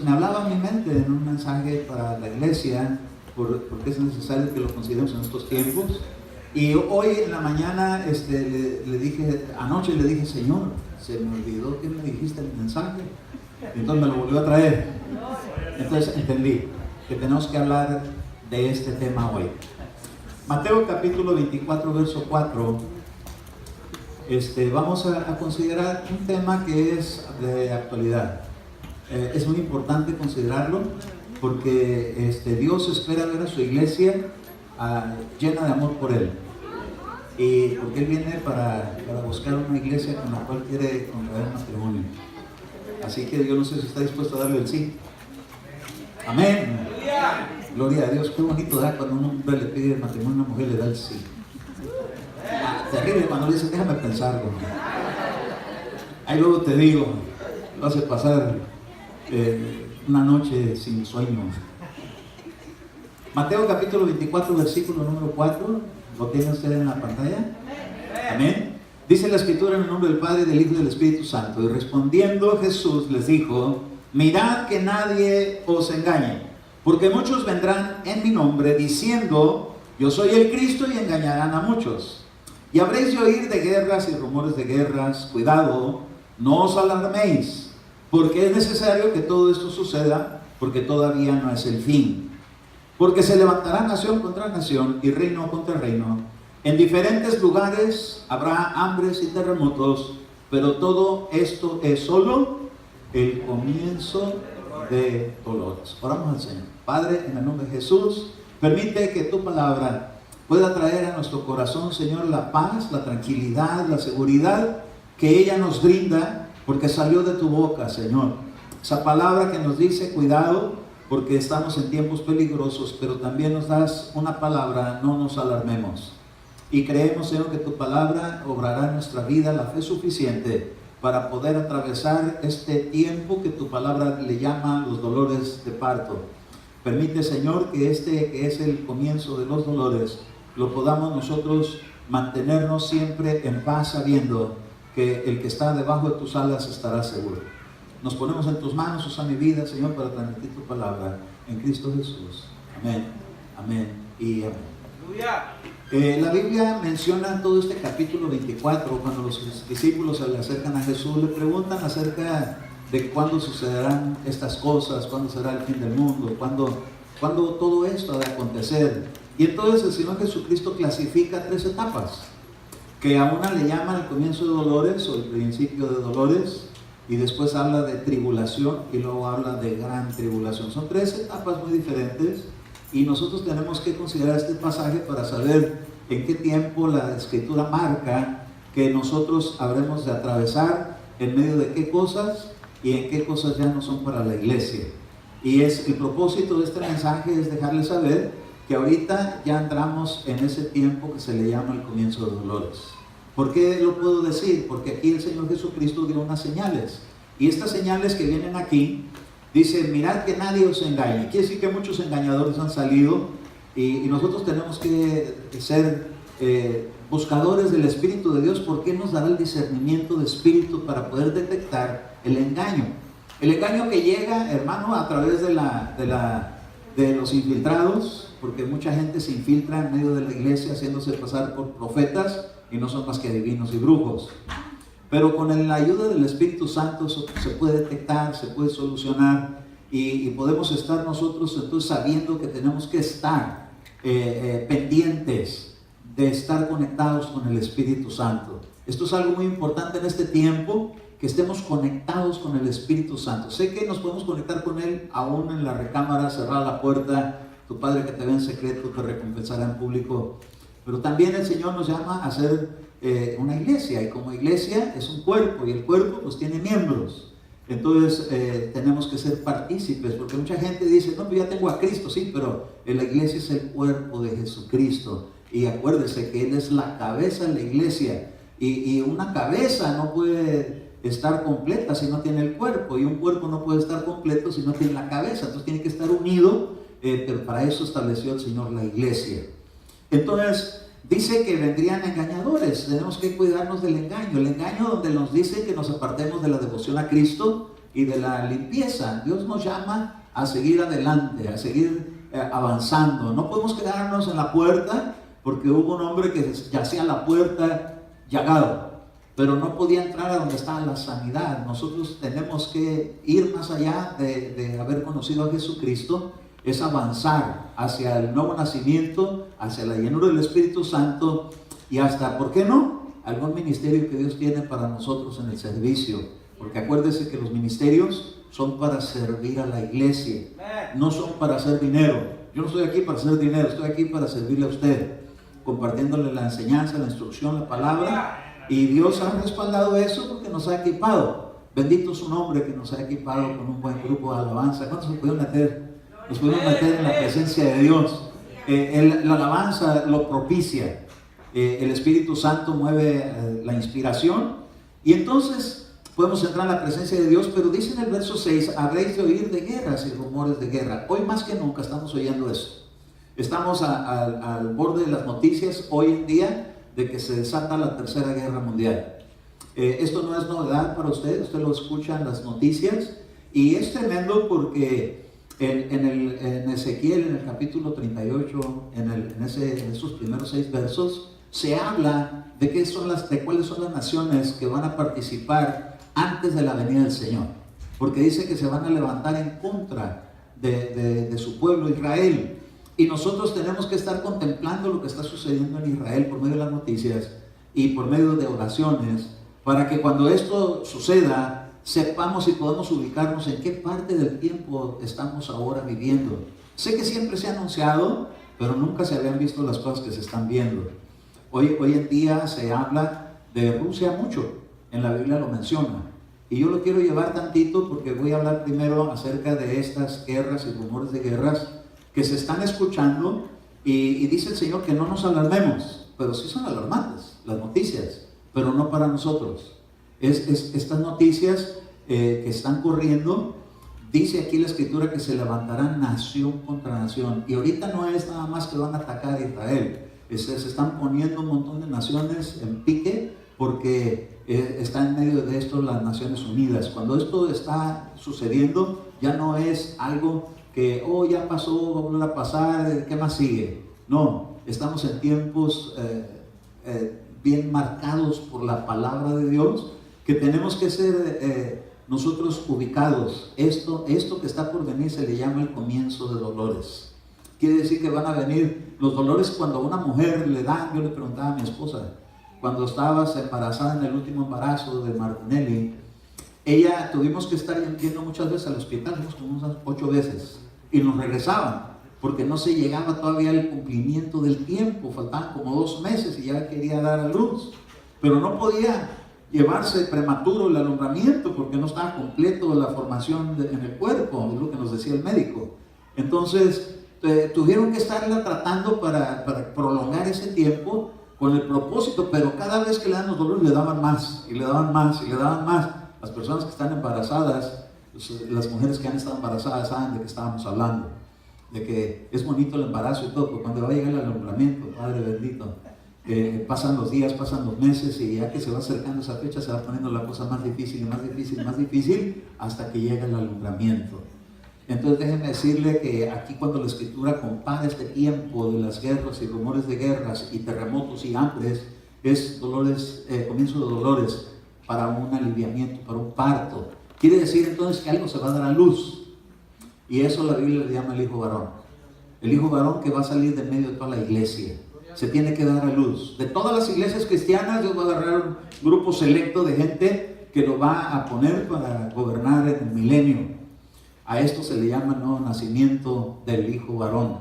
me hablaba a mi mente en un mensaje para la iglesia, porque es necesario que lo consideremos en estos tiempos. Y hoy en la mañana le dije, anoche le dije, Señor, se me olvidó que me dijiste el mensaje. Entonces me lo volvió a traer. Entonces entendí que tenemos que hablar de este tema hoy. Mateo capítulo 24, verso 4. Vamos a considerar un tema que es de actualidad. Es muy importante considerarlo porque Dios espera ver a su iglesia llena de amor por Él. Y porque Él viene para buscar una iglesia con la cual quiere contraer matrimonio. Así que yo no sé si está dispuesto a darle el sí. Amén. Gloria a Dios. Qué bonito da cuando un hombre le pide el matrimonio a una mujer, le da el sí. Terrible cuando le dice, déjame pensarlo. Ahí luego te digo, lo hace pasar una noche sin sueño. Mateo capítulo 24, versículo número 4. ¿Lo tiene usted en la pantalla? Amén. Dice la Escritura en el nombre del Padre, del Hijo y del Espíritu Santo. Y respondiendo Jesús les dijo, mirad que nadie os engañe, porque muchos vendrán en mi nombre diciendo, yo soy el Cristo, y engañarán a muchos. Y habréis de oír de guerras y rumores de guerras. Cuidado, no os alarméis, porque es necesario que todo esto suceda, porque todavía no es el fin. Porque se levantará nación contra nación y reino contra reino. En diferentes lugares habrá hambres y terremotos, pero todo esto es solo el comienzo de dolores. Oramos al Señor. Padre, en el nombre de Jesús, permite que tu palabra pueda traer a nuestro corazón, Señor, la paz, la tranquilidad, la seguridad que ella nos brinda, porque salió de tu boca, Señor. Esa palabra que nos dice, cuidado, porque estamos en tiempos peligrosos, pero también nos das una palabra, no nos alarmemos. Y creemos, Señor, que tu palabra obrará en nuestra vida la fe suficiente para poder atravesar este tiempo que tu palabra le llama los dolores de parto. Permite, Señor, que que es el comienzo de los dolores, lo podamos nosotros mantenernos siempre en paz, sabiendo que el que está debajo de tus alas estará seguro. Nos ponemos en tus manos, usa mi vida, Señor, para transmitir tu palabra en Cristo Jesús. Amén, amén y amén. La Biblia menciona todo este capítulo 24, cuando los discípulos se le acercan a Jesús, le preguntan acerca de cuándo sucederán estas cosas, cuándo será el fin del mundo, cuándo todo esto ha de acontecer. Y entonces el Señor Jesucristo clasifica 3 etapas, que a una le llaman el comienzo de dolores o el principio de dolores, y después habla de tribulación y luego habla de gran tribulación. Son 3 etapas muy diferentes y nosotros tenemos que considerar este pasaje para saber en qué tiempo la Escritura marca que nosotros habremos de atravesar, en medio de qué cosas y en qué cosas ya no son para la iglesia. Y el propósito de este mensaje es dejarles saber que ahorita ya entramos en ese tiempo que se le llama el comienzo de dolores. ¿Por qué lo puedo decir? Porque aquí el Señor Jesucristo dio unas señales. Y estas señales que vienen aquí, dice, mirad que nadie os engañe. Quiere decir que muchos engañadores han salido y nosotros tenemos que ser buscadores del Espíritu de Dios, porque Él nos dará el discernimiento de espíritu para poder detectar el engaño. El engaño que llega, hermano, a través de los infiltrados, porque mucha gente se infiltra en medio de la iglesia haciéndose pasar por profetas, y no son más que adivinos y brujos. Pero con la ayuda del Espíritu Santo se puede detectar, se puede solucionar, y podemos estar nosotros entonces sabiendo que tenemos que estar pendientes de estar conectados con el Espíritu Santo. Esto es algo muy importante en este tiempo, que estemos conectados con el Espíritu Santo. Sé que nos podemos conectar con Él aún en la recámara, cerrar la puerta. Tu Padre que te ve en secreto te recompensará en público. Pero también el Señor nos llama a ser una iglesia, y como iglesia es un cuerpo, y el cuerpo pues tiene miembros. Entonces tenemos que ser partícipes, porque mucha gente dice, no, pues ya tengo a Cristo, sí, pero la iglesia es el cuerpo de Jesucristo. Y acuérdese que Él es la cabeza de la iglesia, y una cabeza no puede estar completa si no tiene el cuerpo, y un cuerpo no puede estar completo si no tiene la cabeza. Entonces tiene que estar unido, pero para eso estableció el Señor la iglesia. Entonces dice que vendrían engañadores. Tenemos que cuidarnos del engaño. El engaño donde nos dice que nos apartemos de la devoción a Cristo, y de la limpieza. Dios nos llama a seguir adelante, a seguir avanzando. No podemos quedarnos en la puerta, porque hubo un hombre que yacía a la puerta llagado, pero no podía entrar a donde estaba la sanidad. Nosotros tenemos que ir más allá de haber conocido a Jesucristo, es avanzar hacia el nuevo nacimiento, hacia la llenura del Espíritu Santo y hasta, ¿por qué no?, algún ministerio que Dios tiene para nosotros en el servicio. Porque acuérdese que los ministerios son para servir a la iglesia, no son para hacer dinero. Yo no estoy aquí para hacer dinero, estoy aquí para servirle a usted, compartiéndole la enseñanza, la instrucción, la palabra. Y Dios ha respaldado eso porque nos ha equipado. Bendito su nombre, que nos ha equipado con un buen grupo de alabanza. ¿Cuántos se pudieron meter? Nos pudieron meter en la presencia de Dios. La alabanza lo propicia. El Espíritu Santo mueve la inspiración. Y entonces podemos entrar en la presencia de Dios. Pero dice en el verso 6, habréis de oír de guerras y rumores de guerra. Hoy más que nunca estamos oyendo eso. Estamos al borde de las noticias hoy en día de que se desata la tercera guerra mundial. Esto no es novedad para usted lo escucha en las noticias, y es tremendo porque en Ezequiel, en el capítulo 38, en esos primeros 6 versos, se habla de cuáles son las naciones que van a participar antes de la venida del Señor, porque dice que se van a levantar en contra de su pueblo Israel. Y nosotros tenemos que estar contemplando lo que está sucediendo en Israel por medio de las noticias y por medio de oraciones, para que cuando esto suceda sepamos y podamos ubicarnos en qué parte del tiempo estamos ahora viviendo. Sé que siempre se ha anunciado, pero nunca se habían visto las cosas que se están viendo. Hoy en día se habla de Rusia mucho, en la Biblia lo menciona. Y yo lo quiero llevar tantito porque voy a hablar primero acerca de estas guerras y rumores de guerras que se están escuchando, y dice el Señor que no nos alarmemos, pero sí son alarmantes las noticias, pero no para nosotros. Estas noticias que están corriendo, dice aquí la Escritura que se levantarán nación contra nación, y ahorita no es nada más que van a atacar a Israel, se están poniendo un montón de naciones en pique, porque está en medio de esto las Naciones Unidas. Cuando esto está sucediendo, ya no es algo que, ya pasó, va a volver a pasar, ¿qué más sigue? No, estamos en tiempos bien marcados por la palabra de Dios, que tenemos que ser nosotros ubicados. Esto que está por venir se le llama el comienzo de dolores. Quiere decir que van a venir los dolores cuando a una mujer le dan. Yo le preguntaba a mi esposa, cuando estabas embarazada en el último embarazo de Martinelli, ella tuvimos que estar yendo muchas veces al hospital, como unas 8 veces, y nos regresaban, porque no se llegaba todavía al cumplimiento del tiempo, faltaban como 2 meses y ya quería dar a luz, pero no podía llevarse prematuro el alumbramiento porque no estaba completo la formación en el cuerpo, es lo que nos decía el médico. Entonces tuvieron que estarla tratando para prolongar ese tiempo con el propósito, pero cada vez que le dan los dolores le daban más, y le daban más, y le daban más. Las personas que están embarazadas, las mujeres que han estado embarazadas saben de qué estábamos hablando, de que es bonito el embarazo y todo, pero cuando va a llegar el alumbramiento, Padre bendito, pasan los días, pasan los meses, y ya que se va acercando esa fecha se va poniendo la cosa más difícil y más difícil y más difícil hasta que llega el alumbramiento. Entonces déjenme decirle que aquí, cuando la Escritura compara este tiempo de las guerras y rumores de guerras y terremotos y hambres, es dolores, comienzo de dolores para un aliviamiento, para un parto. Quiere decir entonces que algo se va a dar a luz, y eso la Biblia le llama el hijo varón. El hijo varón que va a salir de medio de toda la iglesia, se tiene que dar a luz. De todas las iglesias cristianas, Dios va a agarrar un grupo selecto de gente que lo va a poner para gobernar en el milenio. A esto se le llama el nuevo nacimiento del hijo varón.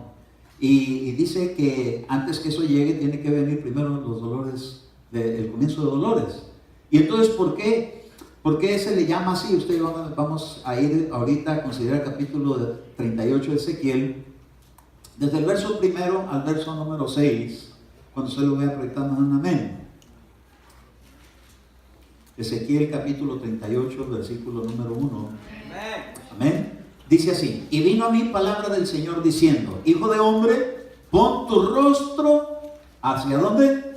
Y dice que antes que eso llegue, tiene que venir primero los dolores, el comienzo de dolores. Y entonces, ¿por qué se le llama así? Vamos a ir ahorita a considerar el capítulo 38 de Ezequiel, desde el verso 1 al verso número 6, cuando se lo voy a proyectar, un amén. Ezequiel capítulo 38, versículo número 1. Amén. Dice así: y vino a mí palabra del Señor diciendo, hijo de hombre, pon tu rostro ¿hacia dónde?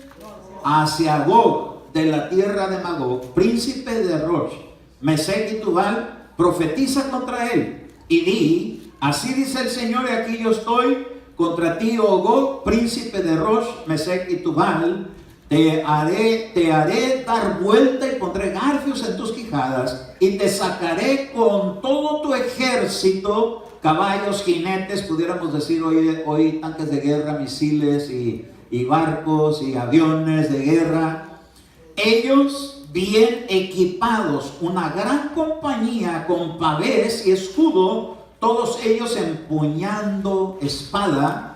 Hacia Gog, de la tierra de Magog, príncipe de Rosh, Mesec y Tubal, profetiza contra él y di, así dice el Señor, y aquí yo estoy contra ti, oh Gog, príncipe de Rosh, Mesec y Tubal. Te haré dar vuelta y pondré garfios en tus quijadas y te sacaré con todo tu ejército, caballos, jinetes, pudiéramos decir hoy tanques de guerra, misiles y barcos y aviones de guerra. Ellos bien equipados, una gran compañía con pavés y escudo, todos ellos empuñando espada.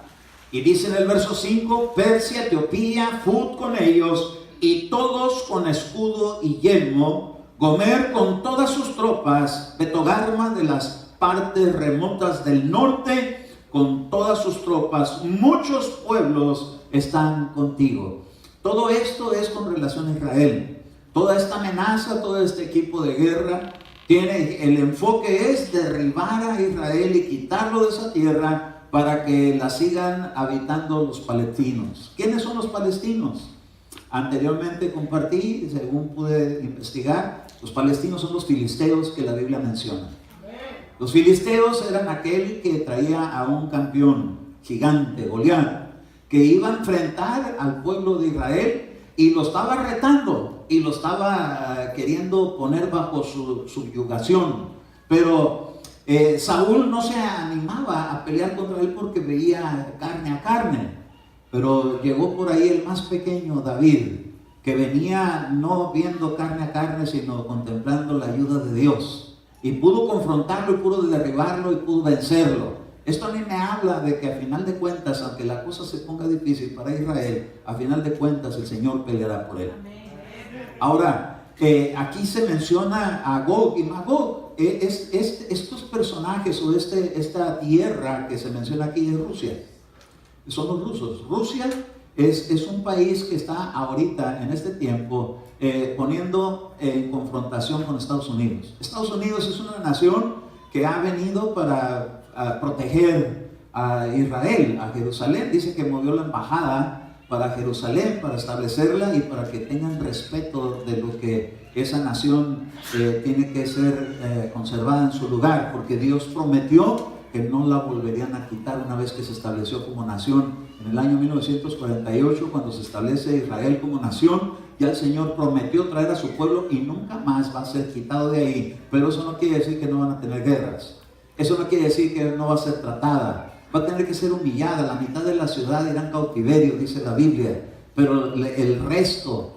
Y dice en el verso 5, Persia, Etiopía, Fut con ellos, y todos con escudo y yelmo, Gomer con todas sus tropas, Betogarma de las partes remotas del norte, con todas sus tropas, muchos pueblos están contigo. Todo esto es con relación a Israel. Toda esta amenaza, todo este equipo de guerra, el enfoque es derribar a Israel y quitarlo de esa tierra, para que la sigan habitando los palestinos. ¿Quiénes son los palestinos? Anteriormente compartí, según pude investigar, los palestinos son los filisteos que la Biblia menciona. Los filisteos eran aquel que traía a un campeón gigante, Goliat, que iba a enfrentar al pueblo de Israel y lo estaba retando y lo estaba queriendo poner bajo su subyugación. Pero Saúl no se animaba a pelear contra él porque veía carne a carne, pero llegó por ahí el más pequeño, David, que venía no viendo carne a carne, sino contemplando la ayuda de Dios, y pudo confrontarlo, y pudo derribarlo, y pudo vencerlo. Esto a mí me habla de que a final de cuentas, aunque la cosa se ponga difícil para Israel, a final de cuentas el Señor peleará por él. Ahora, aquí se menciona a Gog y Magog. Estos personajes o esta tierra que se menciona aquí es Rusia, son los rusos. Rusia es un país que está ahorita, en este tiempo, poniendo en confrontación con Estados Unidos. Estados Unidos es una nación que ha venido para proteger a Israel, a Jerusalén. Dice que movió la embajada para Jerusalén, para establecerla y para que tengan respeto de lo que esa nación tiene que ser conservada en su lugar, porque Dios prometió que no la volverían a quitar una vez que se estableció como nación. En el año 1948, cuando se establece Israel como nación, ya el Señor prometió traer a su pueblo y nunca más va a ser quitado de ahí. Pero eso no quiere decir que no van a tener guerras, eso no quiere decir que no va a ser tratada. Va a tener que ser humillada, la mitad de la ciudad irá en cautiverio, dice la Biblia, pero el resto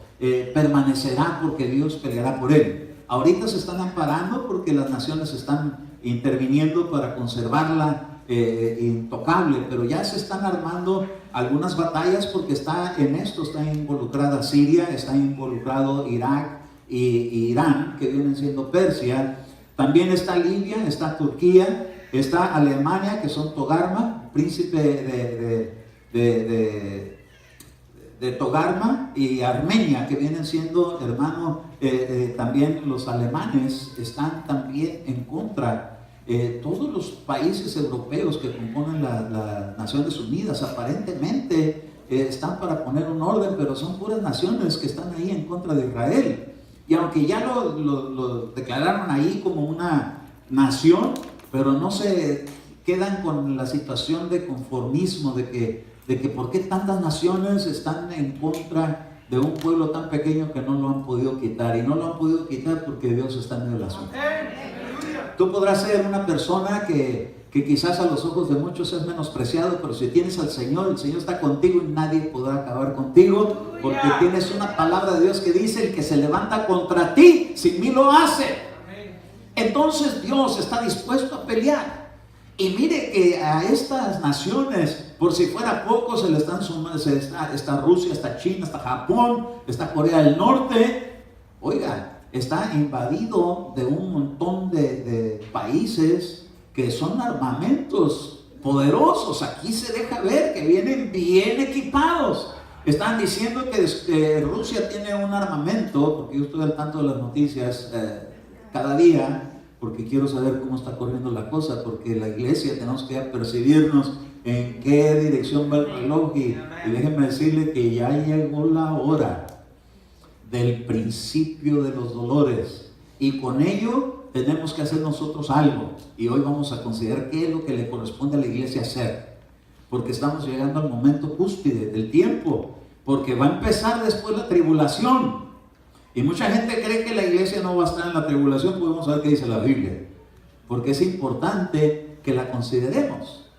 permanecerá porque Dios peleará por él. Ahorita se están amparando porque las naciones están interviniendo para conservarla intocable, pero ya se están armando algunas batallas porque está involucrada Siria, está involucrado Irak y Irán, que vienen siendo Persia. También está Libia, está Turquía, está Alemania, que son Togarma, príncipe de Togarma, y Armenia, que vienen siendo hermano. También los alemanes están también en contra. Todos los países europeos que componen las Naciones Unidas aparentemente están para poner un orden, pero son puras naciones que están ahí en contra de Israel. Y aunque ya lo declararon ahí como una nación, pero no se quedan con la situación de conformismo, de que por qué tantas naciones están en contra de un pueblo tan pequeño que no lo han podido quitar. Y no lo han podido quitar porque Dios está en medio del asunto. Tú podrás ser una persona que quizás a los ojos de muchos es menospreciado, pero si tienes al Señor, el Señor está contigo y nadie podrá acabar contigo, porque tienes una palabra de Dios que dice: el que se levanta contra ti, sin mí lo hace. Entonces Dios está dispuesto a pelear. Y mire que a estas naciones, por si fuera poco, se le están sumando, está Rusia, está China, está Japón, está Corea del Norte. Oiga, está invadido de un montón de países que son armamentos poderosos. Aquí se deja ver que vienen bien equipados. Están diciendo que Rusia tiene un armamento, porque yo estoy al tanto de las noticias cada día, porque quiero saber cómo está corriendo la cosa, porque la iglesia tenemos que apercibirnos en qué dirección va el reloj. Y déjenme decirle que ya llegó la hora del principio de los dolores, y con ello tenemos que hacer nosotros algo. Y hoy vamos a considerar qué es lo que le corresponde a la iglesia hacer. Porque estamos llegando al momento cúspide del tiempo. Porque va a empezar después la tribulación. Y mucha gente cree que la iglesia no va a estar en la tribulación. Pues vamos a ver qué dice la Biblia. Porque es importante que la consideremos.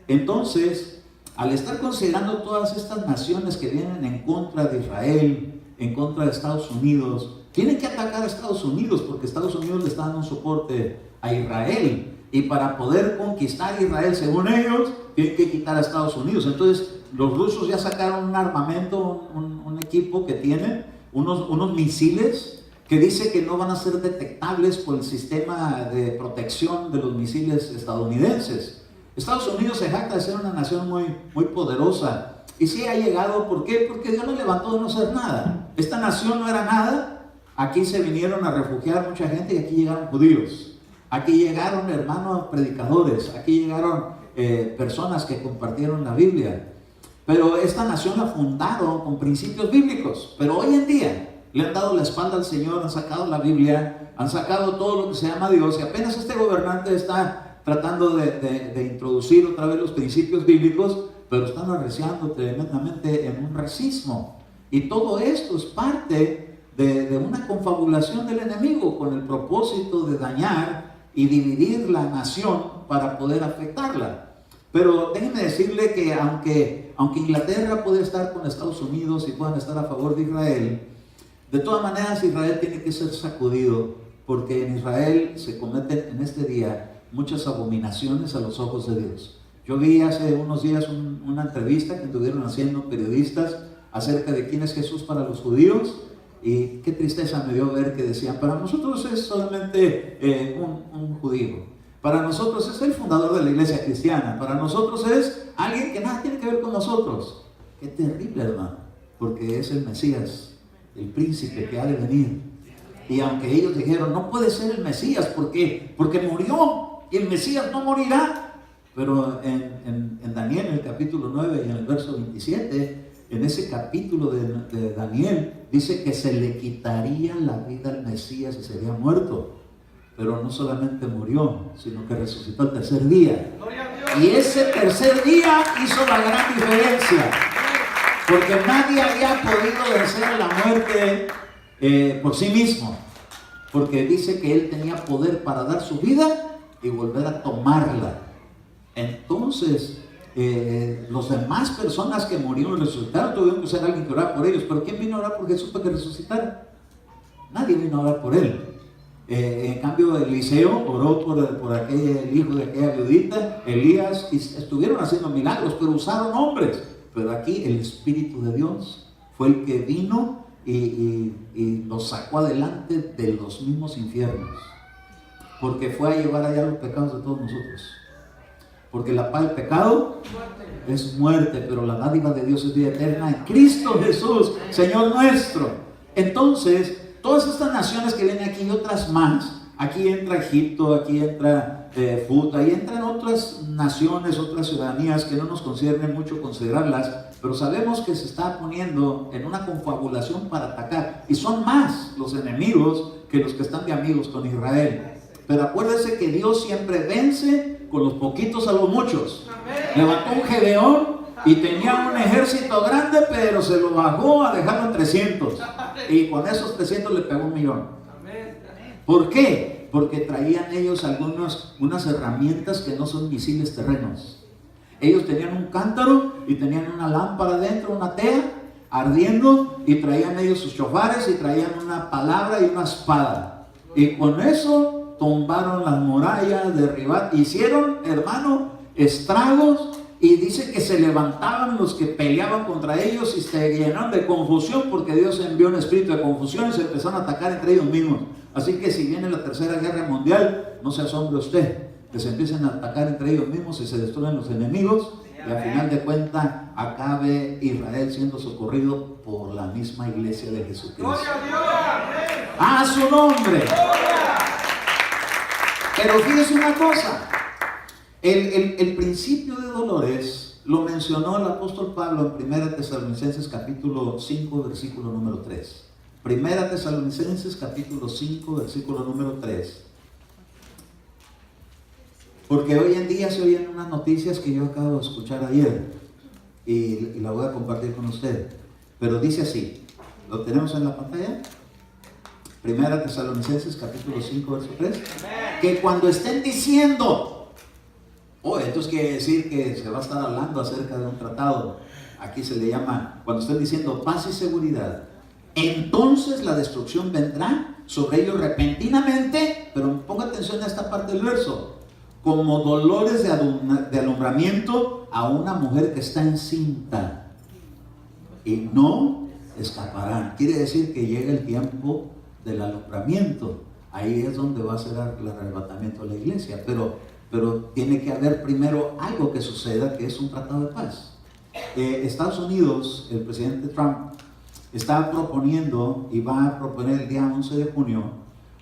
Entonces, al estar considerando todas estas naciones que vienen en contra de Israel, en contra de Estados Unidos, tienen que atacar a Estados Unidos porque Estados Unidos le está dando un soporte a Israel. Y para poder conquistar Israel, según ellos, tienen que quitar a Estados Unidos. Entonces, los rusos ya sacaron un armamento, un equipo que tiene, unos misiles que dice que no van a ser detectables por el sistema de protección de los misiles estadounidenses. Estados Unidos se jacta de ser una nación muy poderosa. Y sí ha llegado, ¿por qué? Porque Dios lo levantó de no ser nada. Esta nación no era nada. Aquí se vinieron a refugiar mucha gente y aquí llegaron judíos. Aquí llegaron hermanos predicadores. Aquí llegaron personas que compartieron la Biblia. Pero esta nación la fundaron con principios bíblicos. Pero hoy en día le han dado la espalda al Señor, han sacado la Biblia, han sacado todo lo que se llama Dios. Y apenas este gobernante está tratando de introducir otra vez los principios bíblicos, pero están arreciando tremendamente en un racismo. Y todo esto es parte de una confabulación del enemigo con el propósito de dañar y dividir la nación para poder afectarla. Pero déjenme decirle que aunque Inglaterra puede estar con Estados Unidos y puedan estar a favor de Israel, de todas maneras Israel tiene que ser sacudido, porque en Israel se cometen en este día muchas abominaciones a los ojos de Dios. Yo vi hace unos días una entrevista que estuvieron haciendo periodistas acerca de quién es Jesús para los judíos, y qué tristeza me dio ver que decían: para nosotros es solamente un judío, para nosotros es el fundador de la iglesia cristiana, para nosotros es alguien que nada tiene que ver con nosotros. Qué terrible, hermano, porque es el Mesías, el príncipe que ha de venir. Y aunque ellos dijeron: no puede ser el Mesías, porque murió y el Mesías no morirá. Pero en Daniel, en el capítulo 9 y en el verso 27, en ese capítulo de Daniel, dice que se le quitaría la vida al Mesías y sería muerto. Pero no solamente murió, sino que resucitó el tercer día. Y ese tercer día hizo la gran diferencia, porque nadie había podido vencer a la muerte por sí mismo, porque dice que él tenía poder para dar su vida y volver a tomarla. Entonces, los demás personas que murieron y resucitaron tuvieron que ser alguien que orara por ellos. Pero ¿quién vino a orar por Jesús para que resucitara? Nadie vino a orar por él. En cambio, Eliseo oró por el hijo de aquella viudita, Elías, y estuvieron haciendo milagros, pero usaron hombres. Pero aquí el Espíritu de Dios fue el que vino y los sacó adelante de los mismos infiernos, porque fue a llevar allá los pecados de todos nosotros. Porque la paga del pecado es muerte, pero la dádiva de Dios es vida eterna en Cristo Jesús, Señor nuestro. Entonces, todas estas naciones que vienen aquí y otras más, aquí entra Egipto, aquí entra Fut, ahí entran otras naciones, otras ciudadanías que no nos concierne mucho considerarlas, pero sabemos que se está poniendo en una confabulación para atacar, y son más los enemigos que los que están de amigos con Israel. Pero acuérdense que Dios siempre vence con los poquitos a los muchos. Levantó un Gedeón y tenía un ejército grande, pero se lo bajó a dejarlo en 300. Y con esos 300 le pegó 1,000,000. ¿Por qué? Porque traían ellos unas herramientas que no son misiles terrenos. Ellos tenían un cántaro y tenían una lámpara dentro, una tea ardiendo, y traían ellos sus chofares y traían una palabra y una espada. Y con eso tumbaron las murallas, derribaron, hicieron, hermano, estragos, y dice que se levantaban los que peleaban contra ellos y se llenaron de confusión, porque Dios envió un espíritu de confusión y se empezaron a atacar entre ellos mismos. Así que si viene la tercera guerra mundial, no se asombre usted que se empiecen a atacar entre ellos mismos y se destruyen los enemigos, y al final de cuentas acabe Israel siendo socorrido por la misma iglesia de Jesucristo. ¡A su nombre! Pero fíjese una cosa, el principio de dolores lo mencionó el apóstol Pablo en 1 Tesalonicenses capítulo 5, versículo número 3. 1 Tesalonicenses capítulo 5, versículo número 3. Porque hoy en día se oyen unas noticias que yo acabo de escuchar ayer y la voy a compartir con usted. Pero dice así, ¿lo tenemos en la pantalla? Primera Tesalonicenses capítulo 5 verso 3. Que cuando estén diciendo, entonces quiere decir que se va a estar hablando acerca de un tratado. Aquí se le llama, cuando estén diciendo paz y seguridad, entonces la destrucción vendrá sobre ellos repentinamente, pero ponga atención a esta parte del verso, como dolores de alumbramiento a una mujer que está encinta, y no escaparán. Quiere decir que llega el tiempo del alumbramiento. Ahí es donde va a ser el arrebatamiento de la iglesia, pero tiene que haber primero algo que suceda, que es un tratado de paz. Estados Unidos, el presidente Trump está proponiendo y va a proponer el día 11 de junio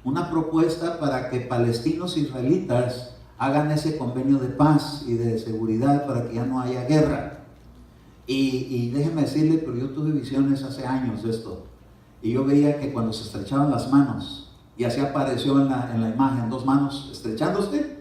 una propuesta para que palestinos e israelitas hagan ese convenio de paz y de seguridad para que ya no haya guerra. Y déjeme decirle, pero yo tuve visiones hace años de esto, y yo veía que cuando se estrechaban las manos, y así apareció en la imagen, dos manos estrechándose,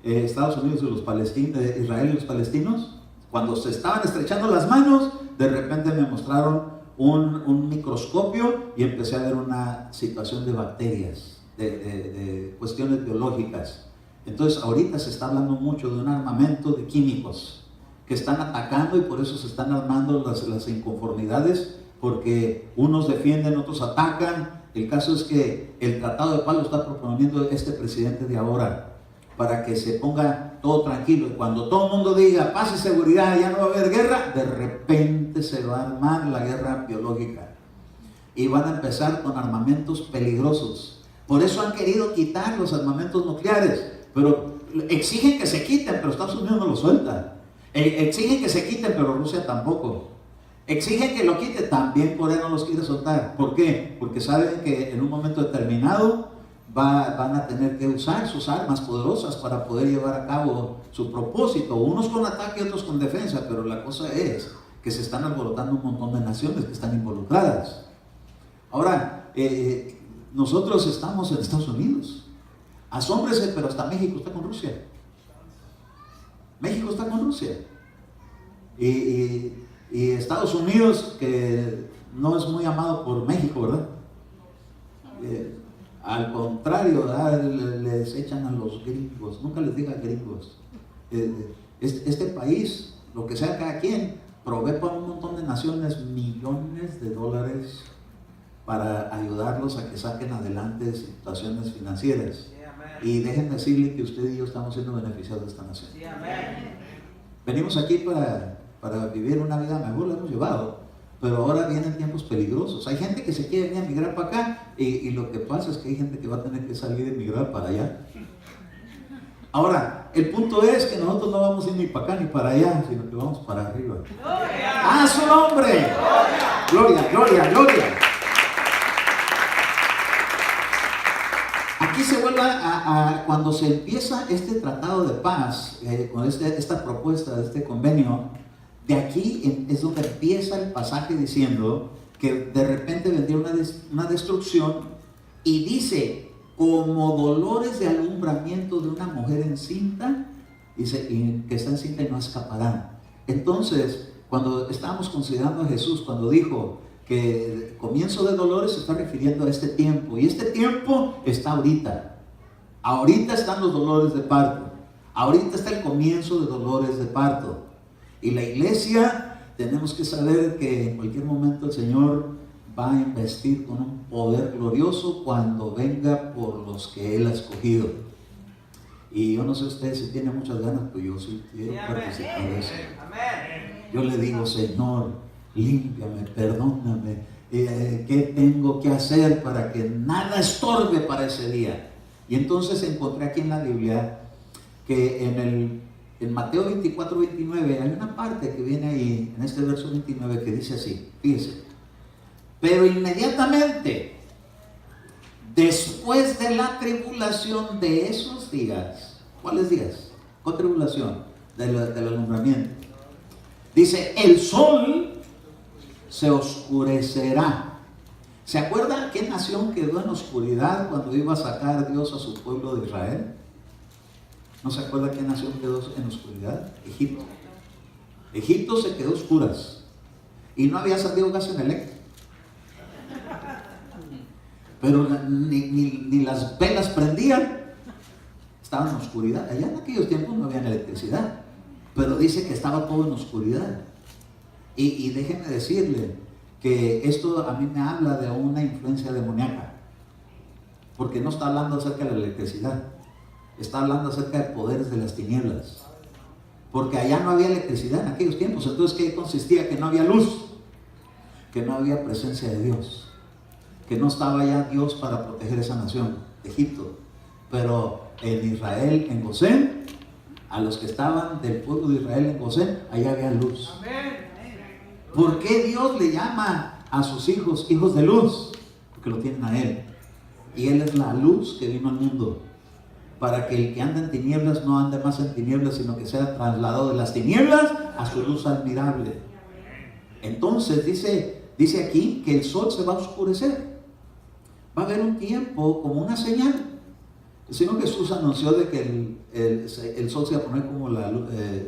Estados Unidos y los palestinos, Israel y los palestinos, cuando se estaban estrechando las manos, de repente me mostraron un microscopio y empecé a ver una situación de bacterias, de cuestiones biológicas. Entonces ahorita se está hablando mucho de un armamento de químicos que están atacando, y por eso se están armando las inconformidades, porque unos defienden, otros atacan. El caso es que el tratado de paz lo está proponiendo este presidente de ahora, para que se ponga todo tranquilo, y cuando todo el mundo diga paz y seguridad, ya no va a haber guerra, de repente se va a armar la guerra biológica y van a empezar con armamentos peligrosos. Por eso han querido quitar los armamentos nucleares, pero exigen que se quiten, pero Estados Unidos no lo suelta. Exigen que se quiten, pero Rusia tampoco. Exigen que lo quite, también Corea no los quiere soltar. ¿Por qué? Porque saben que en un momento determinado van a tener que usar sus armas poderosas para poder llevar a cabo su propósito, unos con ataque y otros con defensa, pero la cosa es que se están alborotando un montón de naciones que están involucradas. Ahora, nosotros estamos en Estados Unidos, asómbrese, pero hasta México está con Rusia. México está con Rusia. Y Estados Unidos, que no es muy amado por México, ¿verdad? Al contrario, les echan a los gringos, nunca les diga gringos. Este país, lo que sea cada quien, provee para un montón de naciones millones de dólares para ayudarlos a que saquen adelante situaciones financieras. Y déjenme decirle que usted y yo estamos siendo beneficiados de esta nación. Venimos aquí para vivir una vida mejor, la hemos llevado. Pero ahora vienen tiempos peligrosos. Hay gente que se quiere venir a migrar para acá, y lo que pasa es que hay gente que va a tener que salir y migrar para allá. Ahora, el punto es que nosotros no vamos a ir ni para acá ni para allá, sino que vamos para arriba. ¡Ah, su nombre! ¡Gloria, gloria, gloria! Aquí se vuelve cuando se empieza este tratado de paz, con esta propuesta de este convenio. De aquí es donde empieza el pasaje diciendo que de repente vendría una destrucción, y dice, como dolores de alumbramiento de una mujer encinta, dice, y que está encinta y no escaparán. Entonces, cuando estábamos considerando a Jesús, cuando dijo que el comienzo de dolores, se está refiriendo a este tiempo, y este tiempo está ahorita. Ahorita están los dolores de parto, ahorita está el comienzo de dolores de parto. Y la iglesia, tenemos que saber que en cualquier momento el Señor va a investir con un poder glorioso cuando venga por los que Él ha escogido. Y yo no sé usted si tiene muchas ganas, pero yo sí quiero participar de eso. Yo le digo, Señor, límpiame, perdóname, ¿qué tengo que hacer para que nada estorbe para ese día? Y entonces encontré aquí en la Biblia que en Mateo 24, 29, hay una parte que viene ahí, en este verso 29, que dice así, fíjese: pero inmediatamente, después de la tribulación de esos días, ¿cuáles días? ¿Cuál tribulación? Del alumbramiento. Dice, el sol se oscurecerá. ¿Se acuerdan qué nación quedó en oscuridad cuando iba a sacar Dios a su pueblo de Israel? ¿No se acuerda qué nación quedó en oscuridad? Egipto. Egipto se quedó a oscuras y no había salido gas en eléctrico. Pero ni las velas prendían, estaban en oscuridad. Allá en aquellos tiempos no había electricidad, pero dice que estaba todo en oscuridad. Y déjenme decirle que esto a mí me habla de una influencia demoníaca, porque no está hablando acerca de la electricidad, está hablando acerca de poderes de las tinieblas, porque allá no había electricidad en aquellos tiempos. Entonces, ¿qué consistía? Que no había luz, que no había presencia de Dios, que no estaba ya Dios para proteger esa nación, Egipto. Pero en Israel, en Gosén, a los que estaban del pueblo de Israel en Gosén, allá había luz. ¿Por qué Dios le llama a sus hijos hijos de luz? Porque lo tienen a Él, y Él es la luz que vino al mundo, para que el que anda en tinieblas no ande más en tinieblas, sino que sea trasladado de las tinieblas a su luz admirable. Entonces dice aquí que el sol se va a oscurecer. Va a haber un tiempo como una señal. El Señor Jesús anunció de que el sol se va a poner como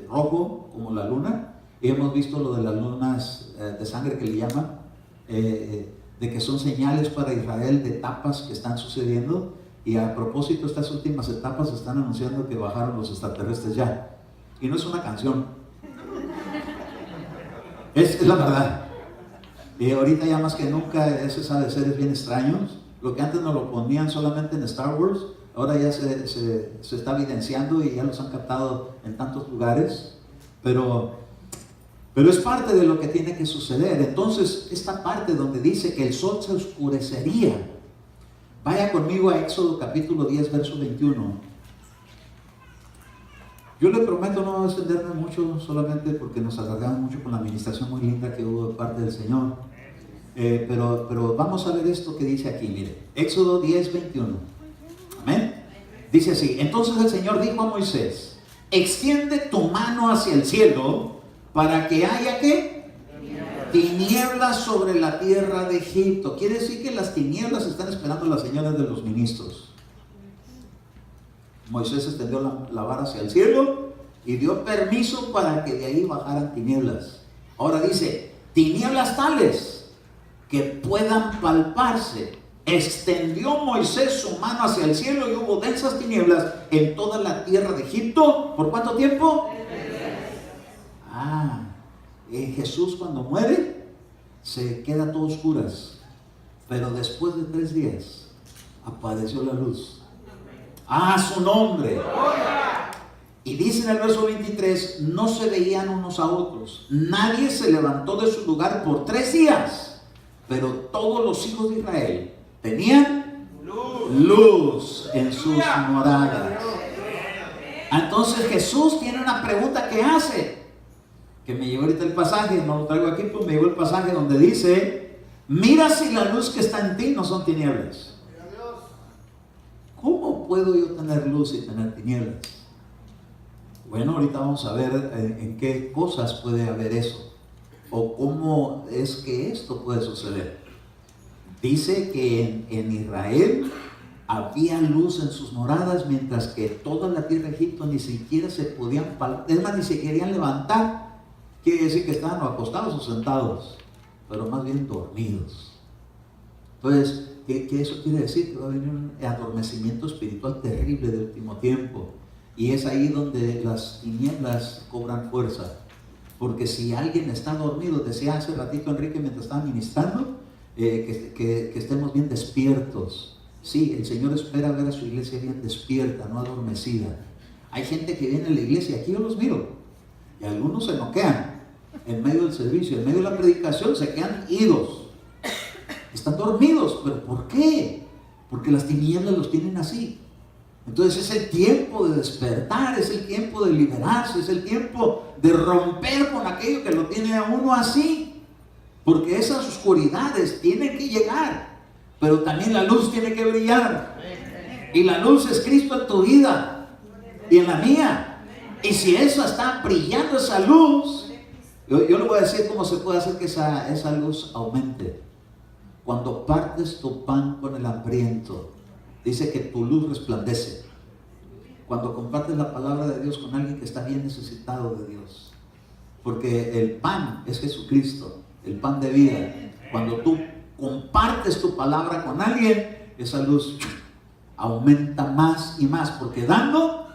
rojo, como la luna. Y hemos visto lo de las lunas de sangre que le llaman, de que son señales para Israel de etapas que están sucediendo. Y a propósito, estas últimas etapas están anunciando que bajaron los extraterrestres ya. Y no es una canción, es la verdad. Y ahorita ya más que nunca ese sabe seres bien extraños. Lo que antes nos lo ponían solamente en Star Wars, ahora ya se está evidenciando y ya los han captado en tantos lugares. Pero es parte de lo que tiene que suceder. Entonces, esta parte donde dice que el sol se oscurecería. Vaya conmigo a Éxodo capítulo 10, verso 21. Yo le prometo no extenderme mucho, solamente porque nos alargamos mucho con la administración muy linda que hubo de parte del Señor. Pero vamos a ver esto que dice aquí, mire. Éxodo 10, 21. Amén. Dice así: entonces el Señor dijo a Moisés: extiende tu mano hacia el cielo para que haya ¿qué? Tinieblas sobre la tierra de Egipto. Quiere decir que las tinieblas están esperando las señales de los ministros. Moisés extendió la vara hacia el cielo y dio permiso para que de ahí bajaran tinieblas. Ahora dice, tinieblas tales que puedan palparse. Extendió Moisés su mano hacia el cielo y hubo densas tinieblas en toda la tierra de Egipto. ¿Por cuánto tiempo? Jesús cuando muere se queda todo oscuras, pero después de 3 días apareció la luz. Su nombre. Y dice en el verso 23, no se veían unos a otros, nadie se levantó de su lugar por 3 días, pero todos los hijos de Israel tenían luz en sus moradas. Entonces Jesús tiene una pregunta que hace, que me llegó ahorita el pasaje, no lo traigo aquí, pero me llegó el pasaje donde dice, mira si la luz que está en ti no son tinieblas. ¿Cómo puedo yo tener luz y tener tinieblas? Bueno, ahorita vamos a ver en qué cosas puede haber eso, o cómo es que esto puede suceder. Dice que en Israel había luz en sus moradas, mientras que toda la tierra de Egipto ni siquiera se podían, es más, ni se querían levantar. Quiere decir que estaban o acostados o sentados, pero más bien dormidos. Entonces, ¿qué eso quiere decir? Que va a venir un adormecimiento espiritual terrible del último tiempo. Y es ahí donde las tinieblas cobran fuerza. Porque si alguien está dormido, decía hace ratito Enrique mientras estaba ministrando, que estemos bien despiertos. Sí, el Señor espera ver a su iglesia bien despierta, no adormecida. Hay gente que viene a la iglesia, aquí yo los miro, y algunos se noquean en medio del servicio, en medio de la predicación, se quedan idos. Están dormidos, pero ¿por qué? Porque las tinieblas los tienen así. Entonces es el tiempo de despertar, es el tiempo de liberarse, es el tiempo de romper con aquello que lo tiene a uno así. Porque esas oscuridades tienen que llegar, pero también la luz tiene que brillar. Y la luz es Cristo en tu vida y en la mía. Y si eso está brillando, esa luz, yo le voy a decir cómo se puede hacer que esa luz aumente. Cuando partes tu pan con el hambriento, dice que tu luz resplandece. cuando compartes la palabra de Dios con alguien que está bien necesitado de Dios. Porque el pan es Jesucristo, el pan de vida. Cuando tú compartes tu palabra con alguien, esa luz aumenta más y más, porque dando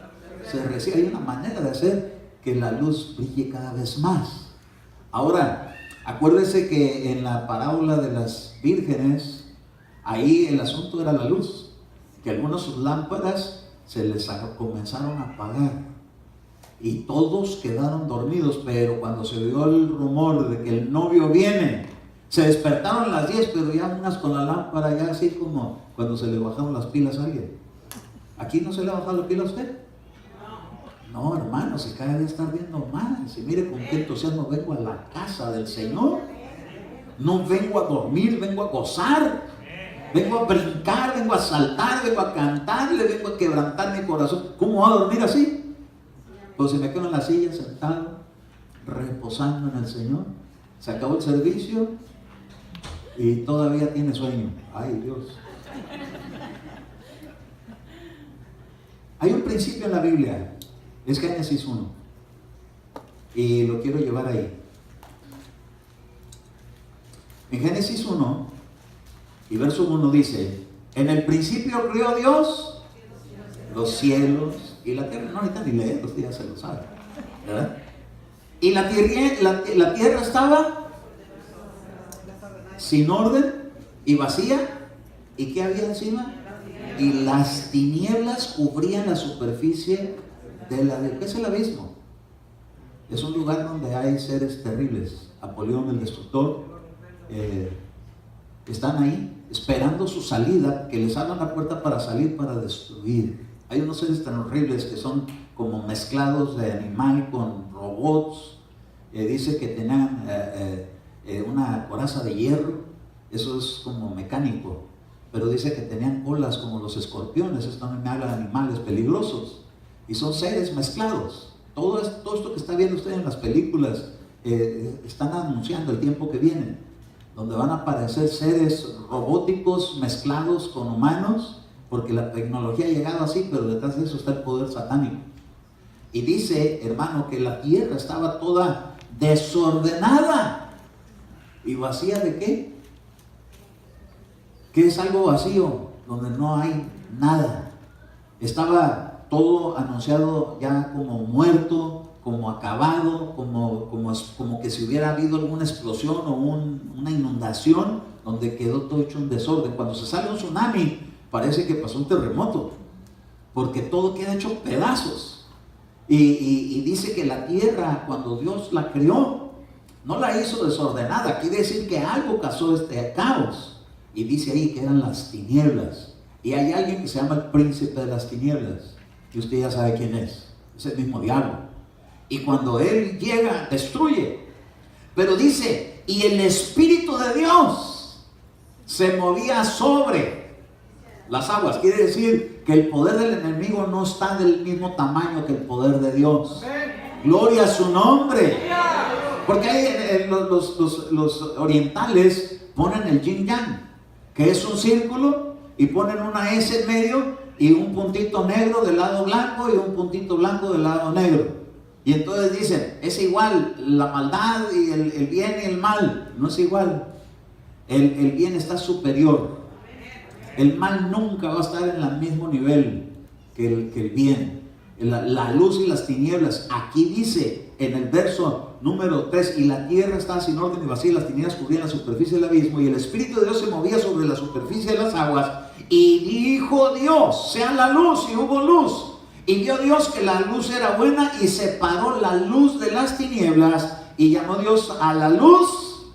se recibe. Hay una manera de hacer que la luz brille cada vez más. Ahora, acuérdese que en la parábola de las vírgenes, ahí el asunto era la luz, que algunas sus lámparas se les comenzaron a apagar y todos quedaron dormidos, pero cuando se dio el rumor de que el novio viene, se despertaron a las 10, pero ya unas con la lámpara, ya así como cuando se le bajaron las pilas a alguien. ¿Aquí no se le ha bajado la pila a usted? No, hermano, si cada día está ardiendo más. Y mire con qué entusiasmo vengo a la casa del Señor. No vengo a dormir, vengo a gozar. Vengo a brincar, vengo a saltar, vengo a cantarle, vengo a quebrantar mi corazón. ¿Cómo va a dormir así? Pues si me quedo en la silla sentado, reposando en el Señor. Se acabó el servicio y todavía tiene sueño. Ay, Dios. Hay un principio en la Biblia, es Génesis 1, y lo quiero llevar ahí. En Génesis 1 y verso 1 dice: en el principio creó Dios los cielos y la tierra. No necesitan ni leer, usted ya se lo sabe, ¿verdad? Y la tierra estaba sin orden y vacía. ¿Y qué había encima? Y las tinieblas cubrían la superficie de la tierra. ¿Qué es el abismo? Es un lugar donde hay seres terribles. Apolión el destructor, están ahí esperando su salida, que les abran la puerta para salir, para destruir. Hay unos seres tan horribles que son como mezclados de animal con robots. Dice que tenían una coraza de hierro, eso es como mecánico, pero dice que tenían colas como los escorpiones. Esto también me habla de animales peligrosos, y son seres mezclados. Todo esto que está viendo usted en las películas, están anunciando el tiempo que viene, donde van a aparecer seres robóticos mezclados con humanos, porque la tecnología ha llegado así, pero detrás de eso está el poder satánico. Y dice, hermano, que la tierra estaba toda desordenada y vacía. ¿De qué? ¿Qué es algo vacío? Donde no hay nada. Estaba todo anunciado ya como muerto, como acabado, como que si hubiera habido alguna explosión o una inundación, donde quedó todo hecho un desorden. Cuando se sale un tsunami, parece que pasó un terremoto, porque todo queda hecho pedazos. Y dice que la tierra, cuando Dios la creó, no la hizo desordenada. Quiere decir que algo causó este caos. Y dice ahí que eran las tinieblas. Y hay alguien que se llama el príncipe de las tinieblas, y usted ya sabe quién es el mismo diablo. Y cuando él llega, destruye. Pero dice, y el Espíritu de Dios se movía sobre las aguas. Quiere decir que el poder del enemigo no está del mismo tamaño que el poder de Dios. Gloria a su nombre. Porque hay, los orientales ponen el yin yang, que es un círculo, y ponen una S en medio y un puntito negro del lado blanco y un puntito blanco del lado negro. Y entonces dicen, es igual la maldad y el bien y el mal. No es igual. El bien está superior. El mal nunca va a estar en el mismo nivel que el bien. La luz y las tinieblas. Aquí dice en el verso número 3, y la tierra estaba sin orden y vacía, las tinieblas cubrían la superficie del abismo, y el Espíritu de Dios se movía sobre la superficie de las aguas. Y dijo Dios, sea la luz, y hubo luz. Y vio Dios que la luz era buena, y separó la luz de las tinieblas, y llamó Dios a la luz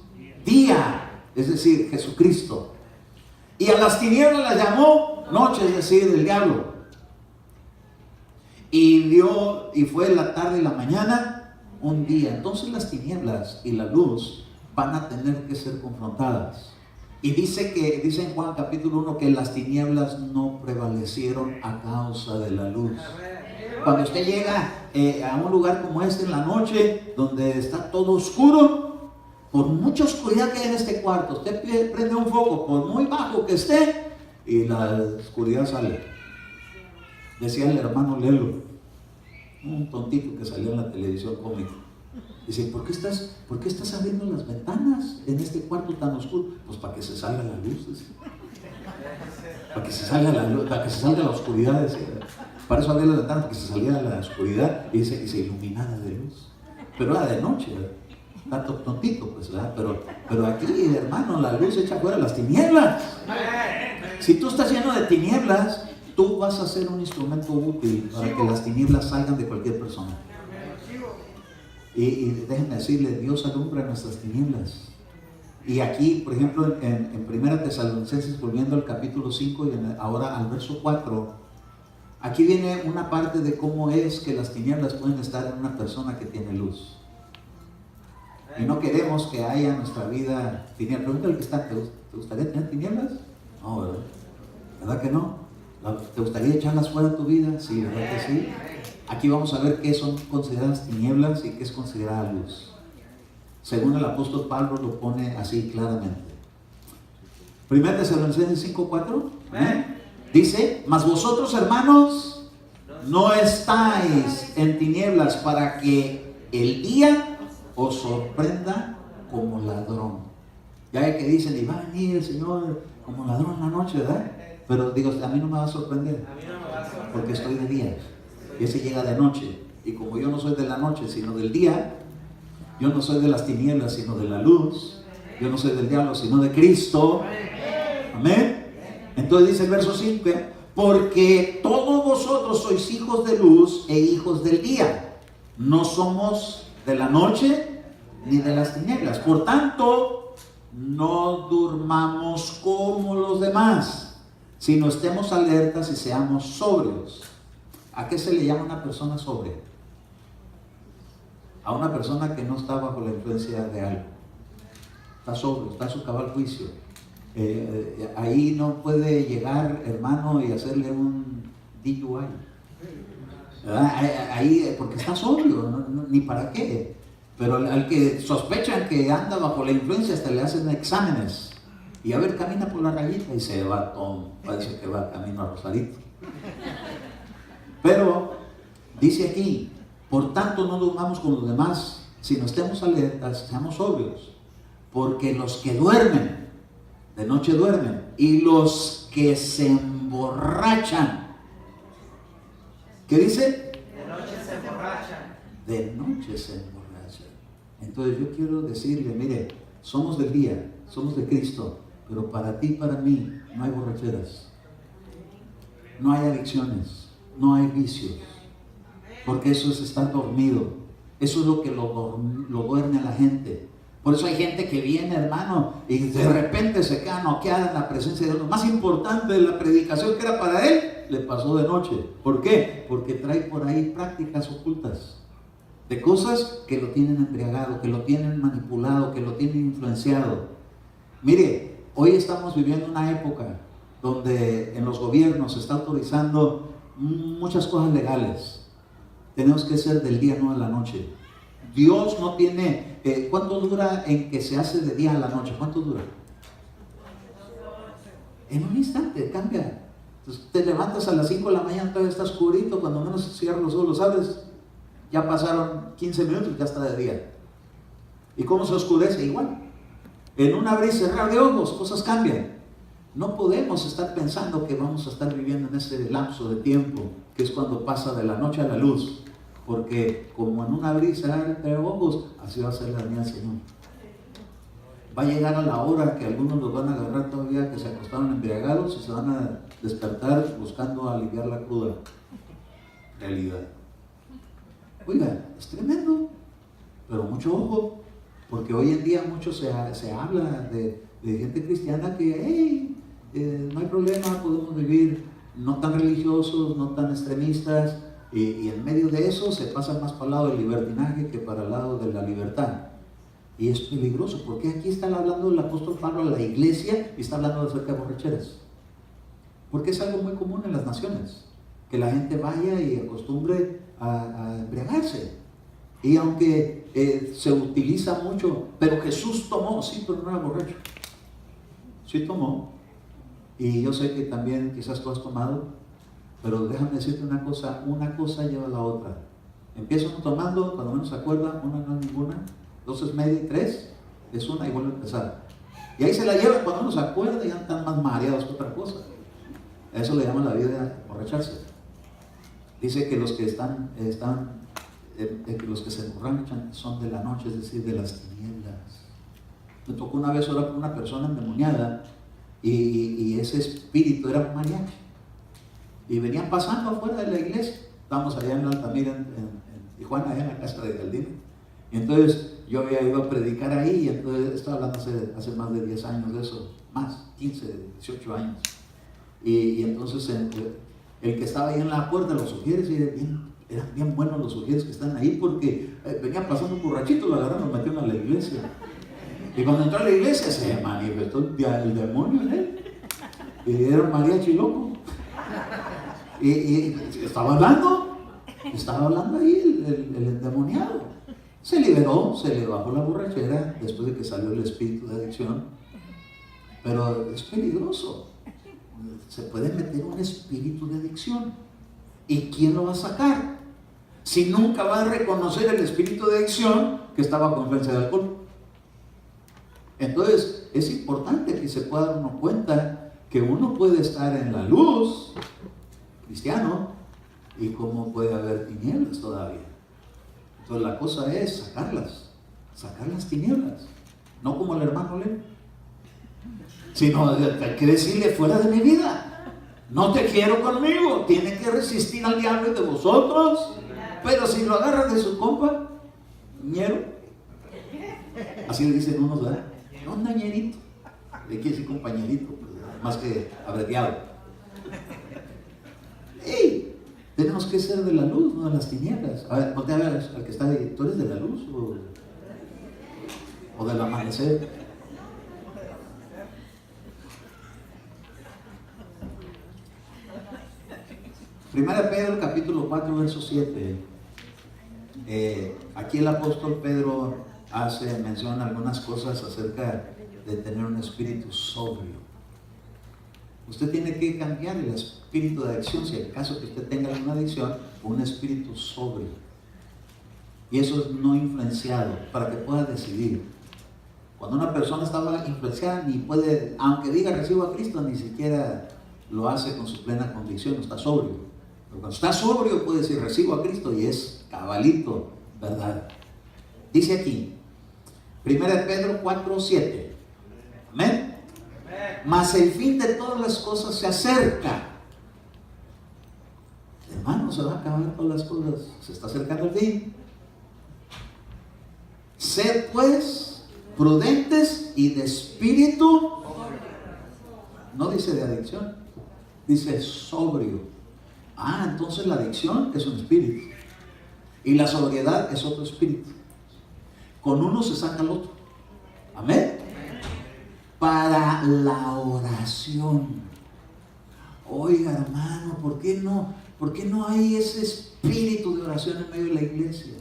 día, es decir, Jesucristo. Y a las tinieblas las llamó noche, es decir, el diablo. Y fue la tarde y la mañana un día. Entonces las tinieblas y la luz van a tener que ser confrontadas. Y dice en Juan capítulo 1 que las tinieblas no prevalecieron a causa de la luz. Cuando usted llega a un lugar como este en la noche, donde está todo oscuro, por mucha oscuridad que hay en este cuarto, usted prende un foco, por muy bajo que esté, y la oscuridad sale. Decía el hermano Lelo, un tontito que salió en la televisión cómica. Dice, ¿por qué estás abriendo las ventanas en este cuarto tan oscuro? Pues para que se salga la luz, dice. Para que se salga la luz, para que se salga la oscuridad, decía. Para eso abría las ventanas, para que se saliera la oscuridad y se iluminara de luz. Pero era de noche, ¿verdad? Tanto tontito, pues, ¿verdad? Pero aquí, hermano, la luz echa fuera las tinieblas. Si tú estás lleno de tinieblas, tú vas a ser un instrumento útil para que las tinieblas salgan de cualquier persona. Y déjenme decirle, Dios alumbra nuestras tinieblas. Y aquí, por ejemplo, en 1 Tesalonicenses, volviendo al capítulo 5 y ahora al verso 4, aquí viene una parte de cómo es que las tinieblas pueden estar en una persona que tiene luz. Y no queremos que haya en nuestra vida tinieblas. Pregúntale al que está, ¿te gustaría tener tinieblas? No, ¿verdad? ¿Verdad que no? ¿Te gustaría echarlas fuera de tu vida? Sí, ¿verdad que sí? Aquí vamos a ver qué son consideradas tinieblas y qué es considerada luz. Según el apóstol Pablo lo pone así claramente. 1 Tesalonicenses 5:4 dice, mas vosotros, hermanos, no estáis en tinieblas para que el día os sorprenda como ladrón. Ya hay que dicen, y va a venir el Señor como ladrón en la noche, ¿verdad? Pero digo, a mí no me va a sorprender, porque estoy de día. Y ese llega de noche. Y como yo no soy de la noche, sino del día, yo no soy de las tinieblas, sino de la luz. Yo no soy del diablo, sino de Cristo. Amén. Entonces dice el verso 5, porque todos vosotros sois hijos de luz e hijos del día. No somos de la noche ni de las tinieblas. Por tanto, no durmamos como los demás, sino estemos alertas y seamos sobrios. ¿A qué se le llama una persona sobria? A una persona que no está bajo la influencia de algo. Está sobrio, está en su cabal juicio. Ahí no puede llegar, hermano, y hacerle un DUI. Ahí, porque está sobrio, ni para qué. Pero al que sospechan que anda bajo la influencia, hasta le hacen exámenes. Y a ver, camina por la rayita y se va, parece que va camino a Rosarito. Pero dice aquí, por tanto no durmamos con los demás, sino estemos alertas, seamos sobrios, porque los que duermen, de noche duermen, y los que se emborrachan, ¿qué dice? De noche se emborrachan. De noche se emborrachan. Entonces yo quiero decirle, mire, somos del día, somos de Cristo, pero para ti y para mí no hay borracheras, no hay adicciones, no hay vicios, porque eso es estar dormido. Eso es lo que lo duerme a la gente. Por eso hay gente que viene, hermano, y de repente se queda noqueada en la presencia de Dios. Lo más importante de la predicación que era para él, le pasó de noche. ¿Por qué? Porque trae por ahí prácticas ocultas de cosas que lo tienen embriagado, que lo tienen manipulado, que lo tienen influenciado. Mire, hoy estamos viviendo una época donde en los gobiernos se está autorizando muchas cosas legales. Tenemos que ser del día, no de la noche. Dios no tiene... ¿cuánto dura en que se hace de día a la noche? ¿Cuánto dura? En un instante, cambia. Entonces, te levantas a las 5 de la mañana, todavía está oscurito, cuando menos cierras los ojos, los abres, ya pasaron 15 minutos y ya está de día. ¿Y cómo se oscurece? Igual. En un abrir y cerrar de ojos, cosas cambian. No podemos estar pensando que vamos a estar viviendo en ese lapso de tiempo, que es cuando pasa de la noche a la luz. Porque como en un abrir y cerrar de ojos, así va a ser la mía, Señor. Va a llegar a la hora que algunos los van a agarrar todavía que se acostaron embriagados y se van a despertar buscando aliviar la cruda realidad. Oiga, es tremendo, pero mucho ojo, porque hoy en día mucho se habla de gente cristiana que, hey, no hay problema, podemos vivir no tan religiosos, no tan extremistas, y en medio de eso se pasa más para el lado del libertinaje que para el lado de la libertad. Y es peligroso, porque aquí está hablando el apóstol Pablo a la iglesia y está hablando acerca de borracheras. Porque es algo muy común en las naciones, que la gente vaya y acostumbre a embriagarse. Y aunque se utiliza mucho, pero Jesús tomó, sí, pero no era borracho. Sí tomó. Y yo sé que también quizás tú has tomado, Pero déjame decirte una cosa lleva a la otra. Empieza uno tomando, cuando menos se acuerda, una no es ninguna, dos es media y tres es una y vuelve a empezar. Y ahí se la llevan, cuando uno se acuerda ya están más mareados que otra cosa. A eso le llaman la vida de emborracharse. Dice que los que los que se emborrachan son de la noche, es decir, de las tinieblas. Me tocó una vez orar por una persona endemoniada y ese espíritu era un mariachi. Y venían pasando afuera de la iglesia. Estábamos allá en Altamira, en Tijuana, allá en la casa de Galdino. Y entonces yo había ido a predicar ahí, y entonces estaba hablando hace más de 10 años de eso, más, 15, 18 años. Y entonces el que estaba ahí en la puerta, los sugieres, eran bien buenos los sugieres que están ahí, porque venían pasando un borrachito, lo agarraron, lo metieron a la iglesia. Y cuando entró a la iglesia se manifestó el demonio en él. Y era un mariachi loco. Y estaba hablando ahí el endemoniado. Se liberó, se le bajó la borrachera después de que salió el espíritu de adicción. Pero es peligroso. Se puede meter un espíritu de adicción. ¿Y quién lo va a sacar? Si nunca va a reconocer el espíritu de adicción que está bajo influencia de alcohol. Entonces, es importante que se pueda dar uno cuenta que uno puede estar en la luz, cristiano, y cómo puede haber tinieblas todavía. Entonces, la cosa es sacar las tinieblas, no como el hermano Leo, sino hay que decirle: fuera de mi vida, no te quiero conmigo, tiene que resistir al diablo y de vosotros. Pero si lo agarran de su compa, ñero, así le dicen unos, ¿verdad? No, ñerito, le quiere decir compañerito, más que abreviado. ¡Ey! Tenemos que ser de la luz, no de las tinieblas. A ver, ponte a ver al que está ahí. ¿Tú eres de la luz o del amanecer? Primera Pedro capítulo 4 verso 7. Aquí el apóstol Pedro hace mención a algunas cosas acerca de tener un espíritu sobrio. Usted tiene que cambiar el espíritu de adicción, si en caso que usted tenga alguna adicción, un espíritu sobrio. Y eso es no influenciado, para que pueda decidir. Cuando una persona está influenciada, ni puede, aunque diga recibo a Cristo, ni siquiera lo hace con su plena convicción, no está sobrio. Pero cuando está sobrio puede decir recibo a Cristo y es cabalito, ¿verdad? Dice aquí, 1 Pedro 4, 7. Amén. Mas el fin de todas las cosas se acerca. Hermano, se van a acabar todas las cosas. Se está acercando el fin. Sed pues prudentes y de espíritu. No dice de adicción, dice sobrio. Entonces la adicción es un espíritu y la sobriedad es otro espíritu. Con uno se saca el otro. Amén. Para la oración. Oiga, hermano, ¿por qué no hay ese espíritu de oración en medio de la iglesia?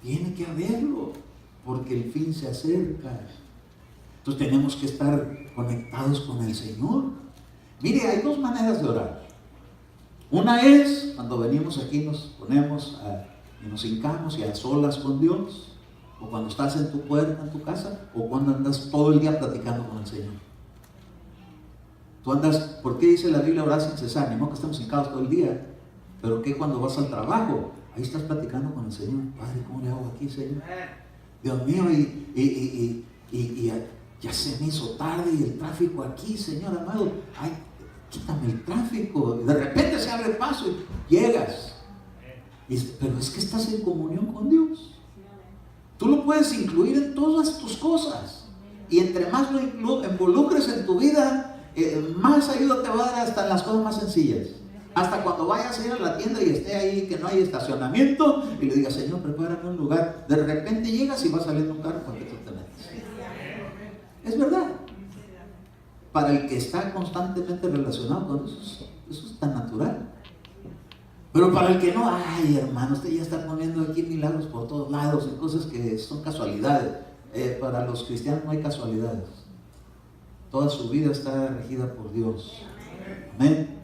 Tiene que haberlo, porque el fin se acerca. Entonces tenemos que estar conectados con el Señor. Mire, hay dos maneras de orar. Una es cuando venimos aquí, nos ponemos y nos hincamos y a solas con Dios. O cuando estás en tu puerta, en tu casa, o cuando andas todo el día platicando con el Señor. Tú andas, ¿por qué dice la Biblia orar sin cesar? Ni modo que estamos hincados todo el día. Pero que cuando vas al trabajo, ahí estás platicando con el Señor. Padre, ¿cómo le hago aquí, Señor? Dios mío, y ya se me hizo tarde y el tráfico aquí, Señor amado. Ay, quítame el tráfico. Y de repente se abre paso y llegas. Pero es que estás en comunión con Dios. Tú lo puedes incluir en todas tus cosas. Y entre más lo involucres en tu vida, más ayuda te va a dar hasta en las cosas más sencillas. Hasta cuando vayas a ir a la tienda y esté ahí que no hay estacionamiento y le digas: Señor, prepárame un lugar. De repente llegas y va saliendo un carro para que tú te metas. Es verdad. Para el que está constantemente relacionado con eso es tan natural. Pero para el que no, ay hermano, usted ya está poniendo aquí milagros por todos lados y cosas que son casualidades. Para los cristianos no hay casualidades. Toda su vida está regida por Dios. Amén.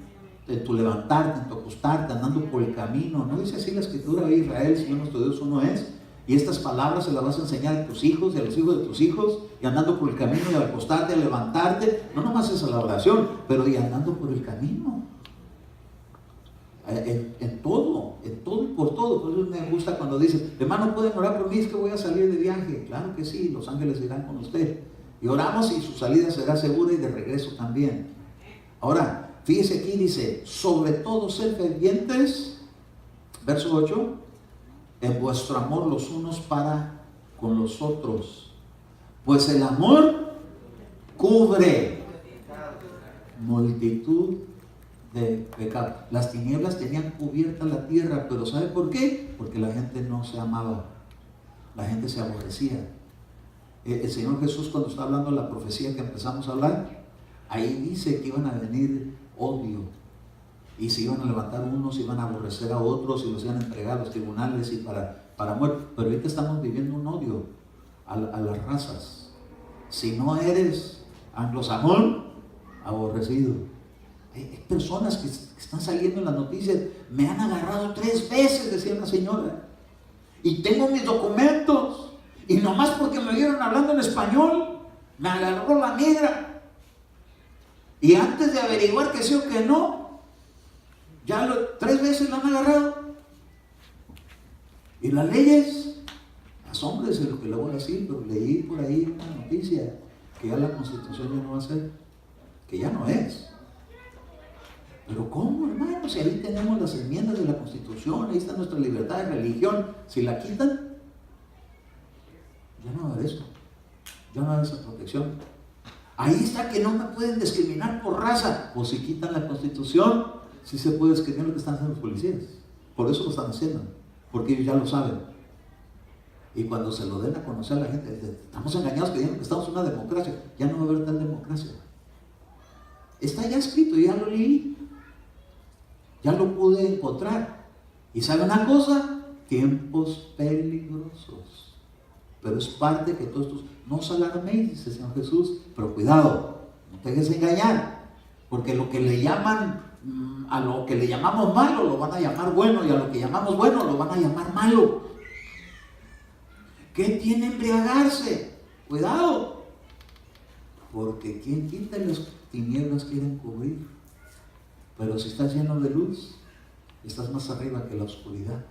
en tu levantarte, en tu acostarte, andando por el camino. ¿No dice así la escritura? Israel, Señor nuestro Dios uno es. Y estas palabras se las vas a enseñar a tus hijos y a los hijos de tus hijos, y andando por el camino, y al acostarte, al levantarte. No nomás esa la oración, pero y andando por el camino. En todo y por todo. Por eso me gusta cuando dice, hermano, ¿pueden orar por mí? Es que voy a salir de viaje. Claro que sí, los ángeles irán con usted. Y oramos y su salida será segura y de regreso también. Ahora, fíjese aquí, dice, sobre todo ser fervientes, verso 8, en vuestro amor los unos para con los otros. Pues el amor cubre multitud de pecados. Las tinieblas tenían cubierta la tierra, pero ¿sabe por qué? Porque la gente no se amaba, la gente se aborrecía. El Señor Jesús, cuando está hablando de la profecía que empezamos a hablar, ahí dice que iban a venir odio, y se iban a levantar unos, iban a aborrecer a otros, y los iban a entregar a los tribunales y para muerte. Pero ahorita estamos viviendo un odio a las razas. Si no eres anglosajón, aborrecido. Hay personas que están saliendo en las noticias, me han agarrado 3 veces, decía una señora, y tengo mis documentos, y nomás porque me vieron hablando en español, me agarró la negra, y antes de averiguar que sí o que no, ya 3 veces la han agarrado. Y las leyes, asómbrese lo que le voy a decir, pero leí por ahí una noticia que ya la Constitución ya no va a ser, que ya no es. Pero ¿cómo, hermano? Si ahí tenemos las enmiendas de la Constitución, ahí está nuestra libertad de religión. Si la quitan, ya no va a haber eso, ya no va a haber esa protección. Ahí está que no me pueden discriminar por raza. O si quitan la Constitución, sí se puede discriminar lo que están haciendo los policías. Por eso lo están haciendo, porque ellos ya lo saben. Y cuando se lo den a conocer a la gente, estamos engañados creyendo que estamos en una democracia. Ya no va a haber tal democracia. Está ya escrito, ya lo leí, ya lo pude encontrar. Y ¿sabe una cosa? Tiempos peligrosos. Pero es parte que todos estos, no os alarméis, dice el Señor Jesús, pero cuidado, no te dejes engañar, porque lo que le llaman, a lo que le llamamos malo lo van a llamar bueno, y a lo que llamamos bueno lo van a llamar malo. ¿Qué tiene embriagarse? Cuidado, porque quien quita las tinieblas quieren cubrir, pero si estás lleno de luz, estás más arriba que la oscuridad.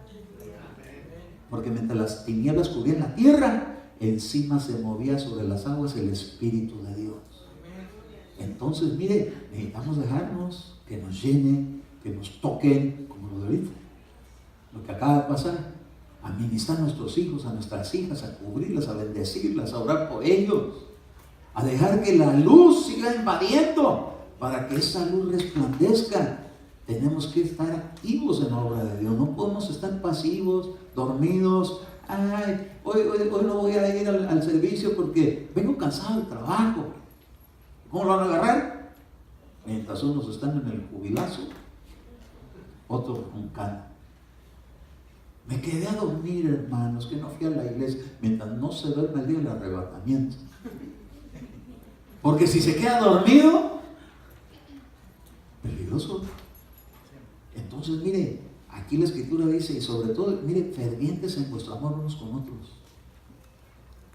Porque mientras las tinieblas cubrían la tierra, encima se movía sobre las aguas el Espíritu de Dios. Entonces, mire, necesitamos dejarnos que nos llenen, que nos toquen, como lo de ahorita, lo que acaba de pasar, a ministrar a nuestros hijos, a nuestras hijas, a cubrirlas, a bendecirlas, a orar por ellos, a dejar que la luz siga invadiendo, para que esa luz resplandezca. Tenemos que estar activos en la obra de Dios, no podemos estar pasivos, dormidos. Ay, hoy no voy a ir al servicio porque vengo cansado del trabajo. ¿Cómo lo van a agarrar? Mientras unos están en el jubilazo, otros roncando. Me quedé a dormir, hermanos, que no fui a la iglesia. Mientras no se duerme el día del arrebatamiento. Porque si se queda dormido, peligroso. Entonces, mire, aquí la Escritura dice, y sobre todo, mire, fervientes en vuestro amor unos con otros.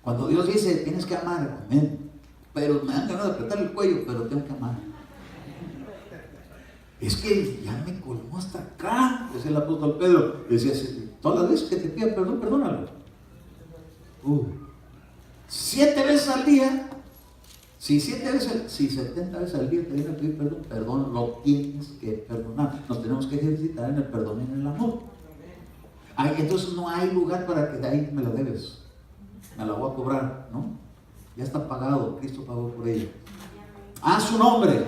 Cuando Dios dice, tienes que amar, amén, pero me dan ganas de apretar el cuello, pero tengo que amar. Es que ya me colmó hasta acá, decía el apóstol Pedro. Decía, todas las veces que te pida perdón, perdónalo. 7 veces al día. Si 70 veces al día te viene a pedir perdón, lo tienes que perdonar. Nos tenemos que ejercitar en el perdón y en el amor. Entonces no hay lugar para que de ahí me la debes, me la voy a cobrar, ¿no? Ya está pagado, Cristo pagó por ello. ¡A su nombre!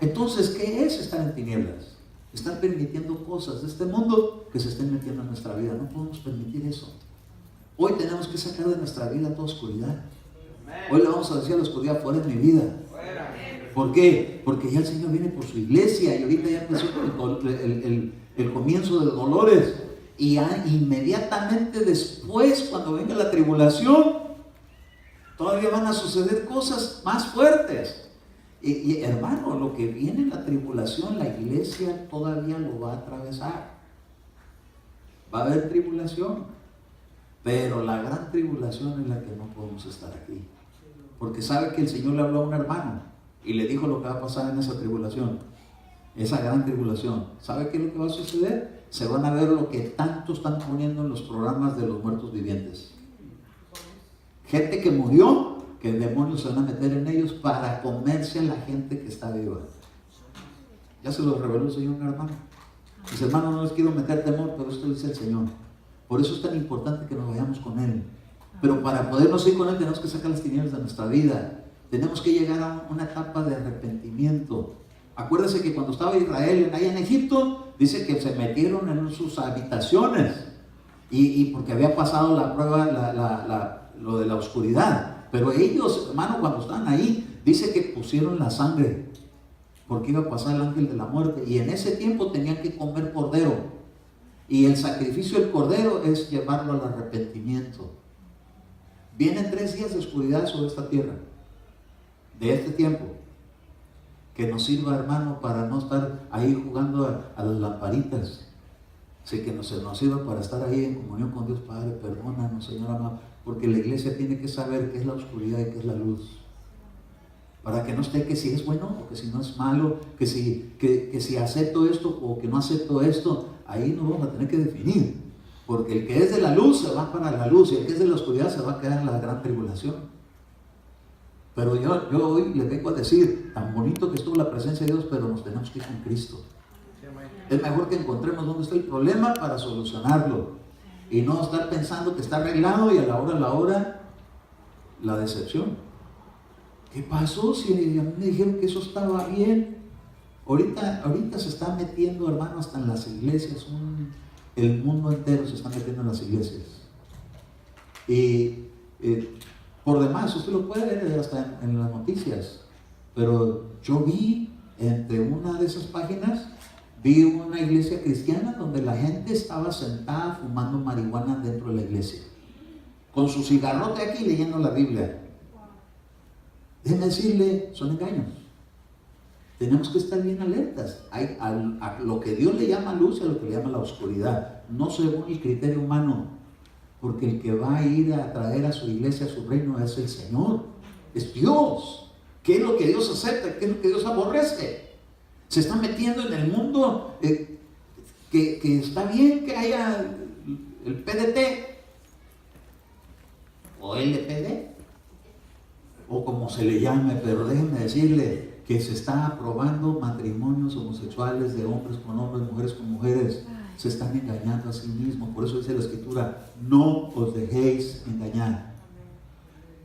Entonces, ¿qué es estar en tinieblas? Estar permitiendo cosas de este mundo que se estén metiendo en nuestra vida. No podemos permitir eso. Hoy tenemos que sacar de nuestra vida toda oscuridad. Hoy le vamos a decir a la oscuridad, fuera de mi vida. ¿Por qué? Porque ya el Señor viene por su iglesia y ahorita ya empezó el comienzo de los dolores. Y ya inmediatamente después, cuando venga la tribulación, todavía van a suceder cosas más fuertes. Y hermano, lo que viene en la tribulación, la iglesia todavía lo va a atravesar. Va a haber tribulación, pero la gran tribulación es la que no podemos estar aquí. Porque sabe que el Señor le habló a un hermano y le dijo lo que va a pasar en esa tribulación, esa gran tribulación. ¿Sabe qué es lo que va a suceder? Se van a ver lo que tanto están poniendo en los programas de los muertos vivientes. Gente que murió, que demonios se van a meter en ellos para comerse a la gente que está viva. Ya se lo reveló el Señor, hermano. Mis hermanos, no les quiero meter temor, pero esto dice el Señor. Por eso es tan importante que nos vayamos con Él. Pero para podernos ir con Él tenemos que sacar las tinieblas de nuestra vida. Tenemos que llegar a una etapa de arrepentimiento. Acuérdense que cuando estaba Israel allá en Egipto, dice que se metieron en sus habitaciones. Y porque había pasado la prueba, lo de la oscuridad. Pero ellos, hermano, cuando estaban ahí, dice que pusieron la sangre. Porque iba a pasar el ángel de la muerte. Y en ese tiempo tenían que comer cordero. Y el sacrificio del cordero es llevarlo al arrepentimiento. Vienen 3 días de oscuridad sobre esta tierra, de este tiempo, que nos sirva, hermano, para no estar ahí jugando a las lamparitas. Sí, que nos sirva para estar ahí en comunión con Dios. Padre, perdónanos, Señor amado, porque la iglesia tiene que saber qué es la oscuridad y qué es la luz. Para que no esté que si es bueno o que si no es malo, que si acepto esto o que no acepto esto. Ahí nos vamos a tener que definir. Porque el que es de la luz se va para la luz y el que es de la oscuridad se va a quedar en la gran tribulación. Pero yo hoy les vengo a decir, tan bonito que estuvo la presencia de Dios, pero nos tenemos que ir con Cristo. Es mejor que encontremos dónde está el problema para solucionarlo. Y no estar pensando que está arreglado y a la hora, la decepción. ¿Qué pasó? Si a mí me dijeron que eso estaba bien. Ahorita se está metiendo, hermano, hasta en las iglesias. El mundo entero se está metiendo en las iglesias. Y por demás, usted lo puede ver hasta en las noticias. Pero yo vi entre una de esas páginas, vi una iglesia cristiana donde la gente estaba sentada fumando marihuana dentro de la iglesia. Con su cigarrote aquí leyendo la Biblia. Déjenme decirle, son engaños. Tenemos que estar bien alertas a lo que Dios le llama luz y a lo que le llama la oscuridad, no según el criterio humano, porque el que va a ir a traer a su iglesia, a su reino, es el Señor, es Dios. ¿Qué es lo que Dios acepta? ¿Qué es lo que Dios aborrece? Se está metiendo en el mundo que está bien que haya el PDT o LPD o como se le llame, pero déjenme decirle que se está aprobando matrimonios homosexuales de hombres con hombres, mujeres con mujeres. Se están engañando a sí mismos. Por eso dice la Escritura, no os dejéis engañar.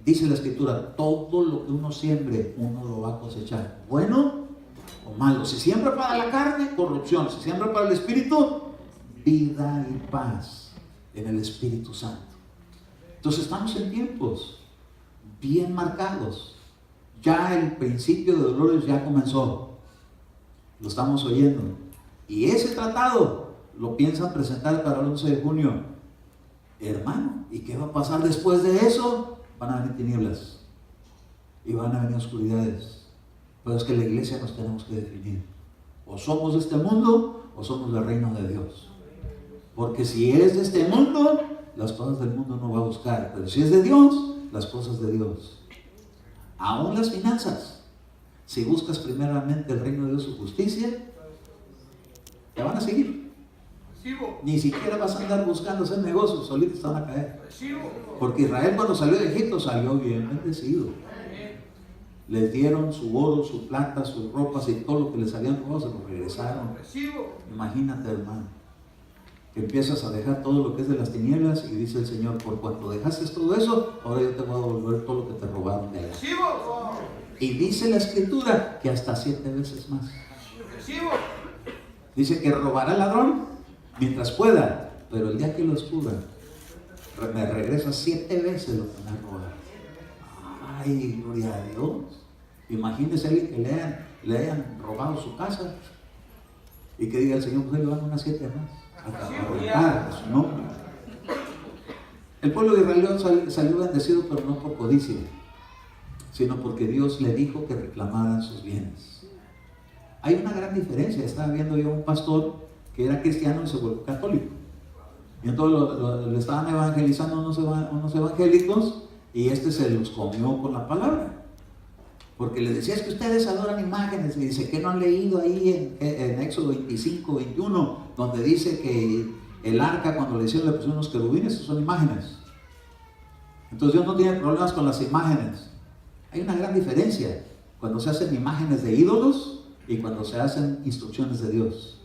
Dice la Escritura, todo lo que uno siembre, uno lo va a cosechar. Bueno o malo. Si siembra para la carne, corrupción. Si siembra para el Espíritu, vida y paz en el Espíritu Santo. Entonces estamos en tiempos bien marcados. Ya el principio de dolores ya comenzó. Lo estamos oyendo. Y ese tratado lo piensan presentar para el 11 de junio. Hermano, ¿y qué va a pasar después de eso? Van a venir tinieblas. Y van a venir oscuridades. Pero es que la iglesia nos tenemos que definir. O somos de este mundo o somos del reino de Dios. Porque si eres de este mundo, las cosas del mundo no va a buscar. Pero si es de Dios, las cosas de Dios. Aún las finanzas. Si buscas primeramente el reino de Dios y su justicia, te van a seguir. Ni siquiera vas a andar buscando hacer negocios, solitos te van a caer. Porque Israel cuando salió de Egipto salió bien bendecido. Les dieron su oro, su plata, sus ropas y todo lo que les habían robado se lo regresaron. Imagínate, hermano, que empiezas a dejar todo lo que es de las tinieblas y dice el Señor, por cuanto dejaste todo eso, ahora yo te voy a devolver todo lo que te robaron de allá. Y dice la Escritura que hasta 7 veces más. Dice que robará al ladrón mientras pueda, pero el día que lo descubra, me regresa 7 veces lo que me ha robado. Ay, gloria a Dios. Imagínese a alguien que le hayan robado su casa y que diga el Señor, pues le van unas 7 más. A su nombre. El pueblo de Israel salió bendecido, pero no por codicia, sino porque Dios le dijo que reclamaran sus bienes. Hay una gran diferencia. Estaba viendo yo un pastor que era cristiano y se volvió católico. Y entonces le estaban evangelizando unos evangélicos y se los comió con la palabra. Porque le decía, es que ustedes adoran imágenes. Y dice, ¿qué no han leído ahí en Éxodo 25, 21? Donde dice que el arca, cuando le hicieron, le pusieron unos querubines, son imágenes. Entonces Dios no tiene problemas con las imágenes. Hay una gran diferencia cuando se hacen imágenes de ídolos y cuando se hacen instrucciones de Dios.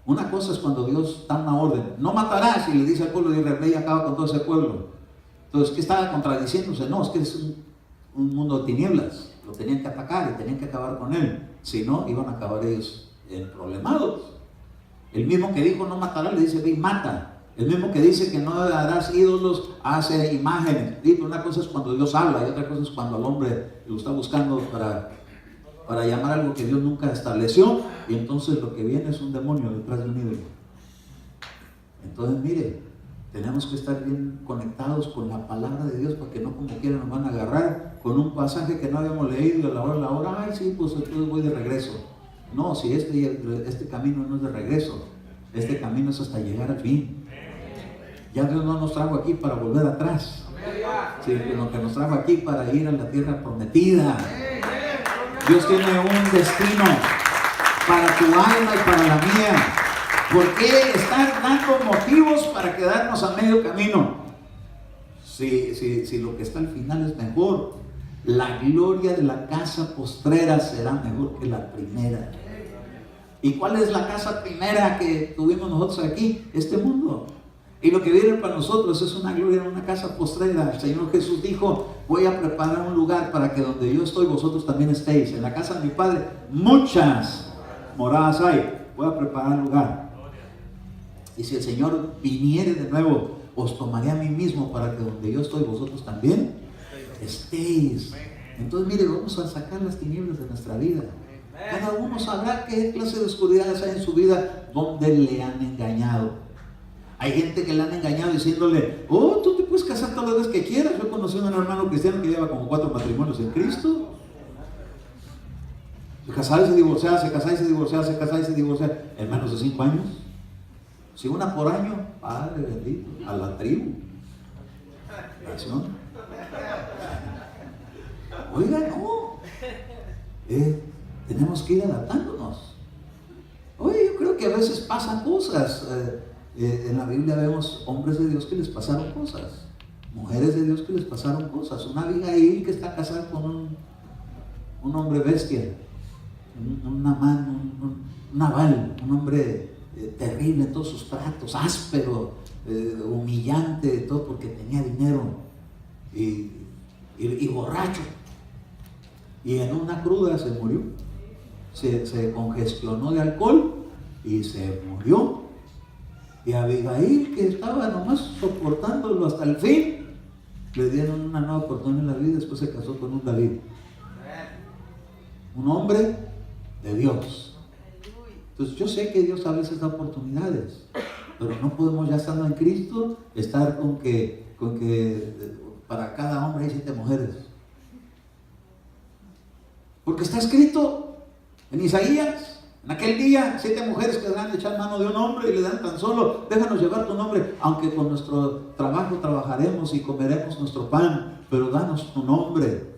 Una cosa es cuando Dios da una orden, no matarás, y le dice al pueblo de Israel, ve y acaba con todo ese pueblo. Entonces, ¿qué estaba contradiciéndose? No, es que es un mundo de tinieblas, lo tenían que atacar y tenían que acabar con él, si no, iban a acabar ellos problemados. El mismo que dijo no matarás, le dice ve y mata. El mismo que dice que no harás ídolos, hace imágenes. Y una cosa es cuando Dios habla y otra cosa es cuando el hombre lo está buscando para llamar algo que Dios nunca estableció, y entonces lo que viene es un demonio detrás de un ídolo. Entonces mire, tenemos que estar bien conectados con la palabra de Dios, para que no como quiera nos van a agarrar con un pasaje que no habíamos leído, a la hora, ay sí, pues entonces voy de regreso. No, si este camino no es de regreso, este camino es hasta llegar al fin. Ya Dios no nos trajo aquí para volver atrás, sino que nos trajo aquí para ir a la tierra prometida. Dios tiene un destino para tu alma y para la mía. ¿Por qué estar dando motivos para quedarnos a medio camino? Si lo que está al final es mejor, la gloria de la casa postrera será mejor que la primera. ¿Y cuál es la casa primera que tuvimos nosotros aquí? Este mundo. Y lo que viene para nosotros es una gloria en una casa postrera. El Señor Jesús dijo, voy a preparar un lugar para que donde yo estoy vosotros también estéis. En la casa de mi Padre muchas moradas hay. Voy a preparar un lugar. Y si el Señor viniere de nuevo, os tomaré a mí mismo para que donde yo estoy vosotros también estéis. Entonces mire, vamos a sacar las tinieblas de nuestra vida. Cada uno sabrá qué clase de oscuridades hay en su vida, donde le han engañado. Hay gente que le han engañado diciéndole, oh, tú te puedes casar todas las veces que quieras. Yo conocí a un hermano cristiano que lleva como 4 matrimonios en Cristo. Se casaba y se divorciaba, se casaba y se divorciaba, se casaba y se divorciaba en menos de 5 años. Si una por año, Padre bendito, a la tribu. Oración. Oiga, no. Tenemos que ir adaptándonos. Oye, yo creo que a veces pasan cosas. En la Biblia vemos hombres de Dios que les pasaron cosas, mujeres de Dios que les pasaron cosas. Una Abigail que está casada con un hombre bestia, un Nabal, un hombre terrible en todos sus tratos, áspero, humillante, todo porque tenía dinero y borracho. Y en una cruda se murió, se congestionó de alcohol y se murió. Y a Abigail, que estaba nomás soportándolo hasta el fin, le dieron una nueva oportunidad en la vida. Después se casó con un David, un hombre de Dios. Entonces yo sé que Dios a veces da oportunidades, pero no podemos, ya estando en Cristo, estar con que para cada hombre hay 7 mujeres. Porque está escrito en Isaías, en aquel día 7 mujeres quedarán de echar mano de un hombre y le dan tan solo, déjanos llevar tu nombre, aunque con nuestro trabajo trabajaremos y comeremos nuestro pan, pero danos tu nombre.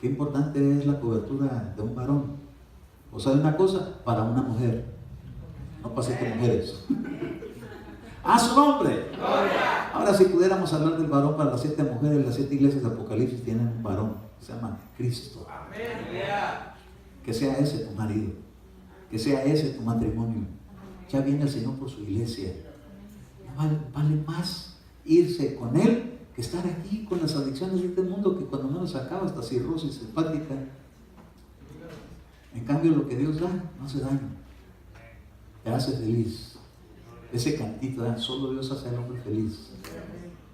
Qué importante es la cobertura de un varón. O sea, una cosa para una mujer, no para 7 mujeres. ¡A su nombre! Ahora, si pudiéramos hablar del varón para las 7 mujeres, las 7 iglesias de Apocalipsis tienen un varón, se llama Cristo. Que sea ese tu marido, que sea ese tu matrimonio. Ya viene el Señor por su iglesia. Vale más irse con Él que estar aquí con las adicciones de este mundo, que cuando menos acaba hasta cirrosis hepática. En cambio, lo que Dios da no hace daño, te hace feliz. Ese cantito, solo Dios hace al hombre feliz.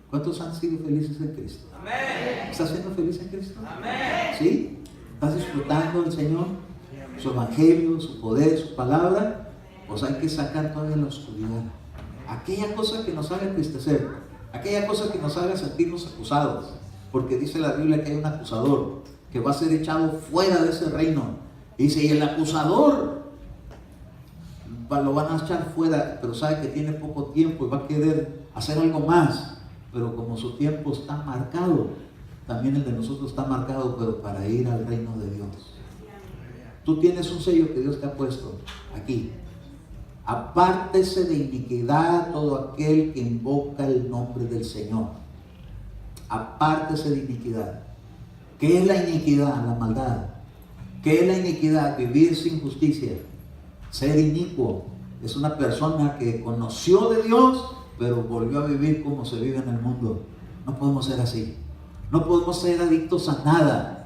¿Cuántos han sido felices en Cristo? Amén. ¿Estás siendo feliz en Cristo? Amén. ¿Sí? ¿Estás disfrutando del Señor? Su evangelio, su poder, su palabra. Pues hay que sacar todavía la oscuridad, aquella cosa que nos haga entristecer, aquella cosa que nos haga sentirnos acusados, Porque dice la Biblia que hay un acusador que va a ser echado fuera de ese reino. Dice, y el acusador lo van a echar fuera, pero sabe que tiene poco tiempo y va a querer hacer algo más. Pero como su tiempo está marcado, también el de nosotros está marcado, pero para ir al reino de Dios. Tú tienes un sello que Dios te ha puesto aquí. Apártese de iniquidad todo aquel que invoca el nombre del Señor. Apártese de iniquidad. ¿Qué es la iniquidad? La maldad. ¿Qué es la iniquidad? Vivir sin justicia. Ser inicuo. Es una persona que conoció de Dios, pero volvió a vivir como se vive en el mundo. No podemos ser así. No podemos ser adictos a nada.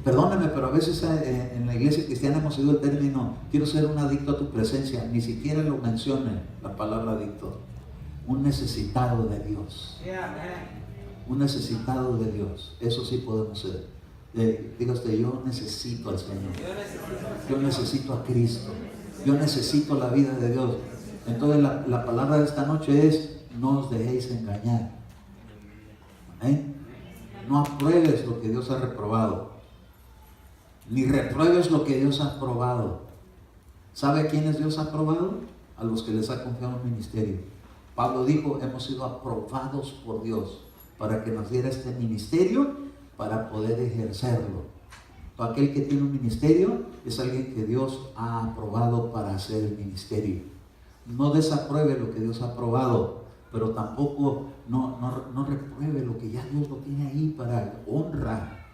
Perdóname, pero a veces en la iglesia cristiana hemos oído el término, quiero ser un adicto a tu presencia. Ni siquiera lo menciona la palabra adicto. Un necesitado de Dios. Un necesitado de Dios. Eso sí podemos ser. Diga usted, yo necesito al Señor. Yo necesito a Cristo. Yo necesito la vida de Dios. Entonces la palabra de esta noche es, no os dejéis engañar. No apruebes lo que Dios ha reprobado, ni repruebes lo que Dios ha aprobado. ¿Sabe a quiénes Dios ha aprobado? A los que les ha confiado un ministerio. Pablo dijo, hemos sido aprobados por Dios para que nos diera este ministerio para poder ejercerlo. Todo aquel que tiene un ministerio es alguien que Dios ha aprobado para hacer el ministerio. No desapruebe lo que Dios ha aprobado, pero tampoco no repruebe lo que ya Dios lo tiene ahí para honra.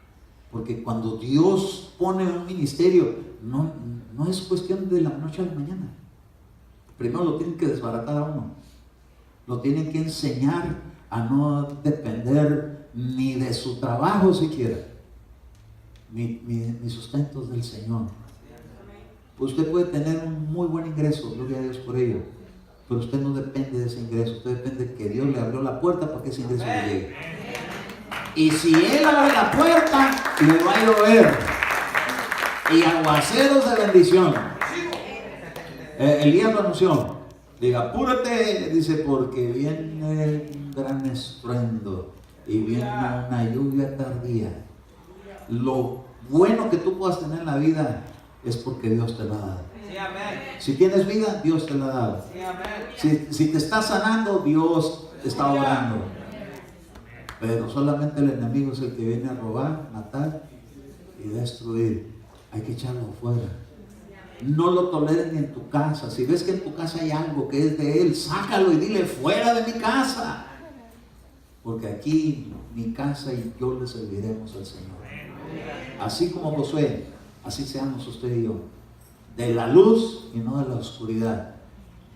Porque cuando Dios pone un ministerio, no es cuestión de la noche a la mañana. Primero lo tienen que desbaratar a uno. Lo tienen que enseñar a no depender ni de su trabajo siquiera. Mi sustento es del Señor. Pues usted puede tener un muy buen ingreso, gloria a Dios por ello. Pero usted no depende de ese ingreso, usted depende de que Dios le abrió la puerta para que ese ingreso le llegue. Y si Él abre la puerta, le va a llover. Y aguaceros de bendición. Elías lo anunció. Diga, apúrate, dice, porque viene un gran estruendo y viene una lluvia tardía. Lo bueno que tú puedas tener en la vida es porque Dios te lo ha dado. Si tienes vida, Dios te la ha dado. Si te está sanando, Dios te está orando. Pero solamente el enemigo es el que viene a robar, matar y destruir. Hay que echarlo fuera. No lo toleres ni en tu casa. Si ves que en tu casa hay algo que es de Él, sácalo y dile, fuera de mi casa. Porque aquí mi casa y yo le serviremos al Señor. Así como Josué, así seamos usted y yo. De la luz y no de la oscuridad.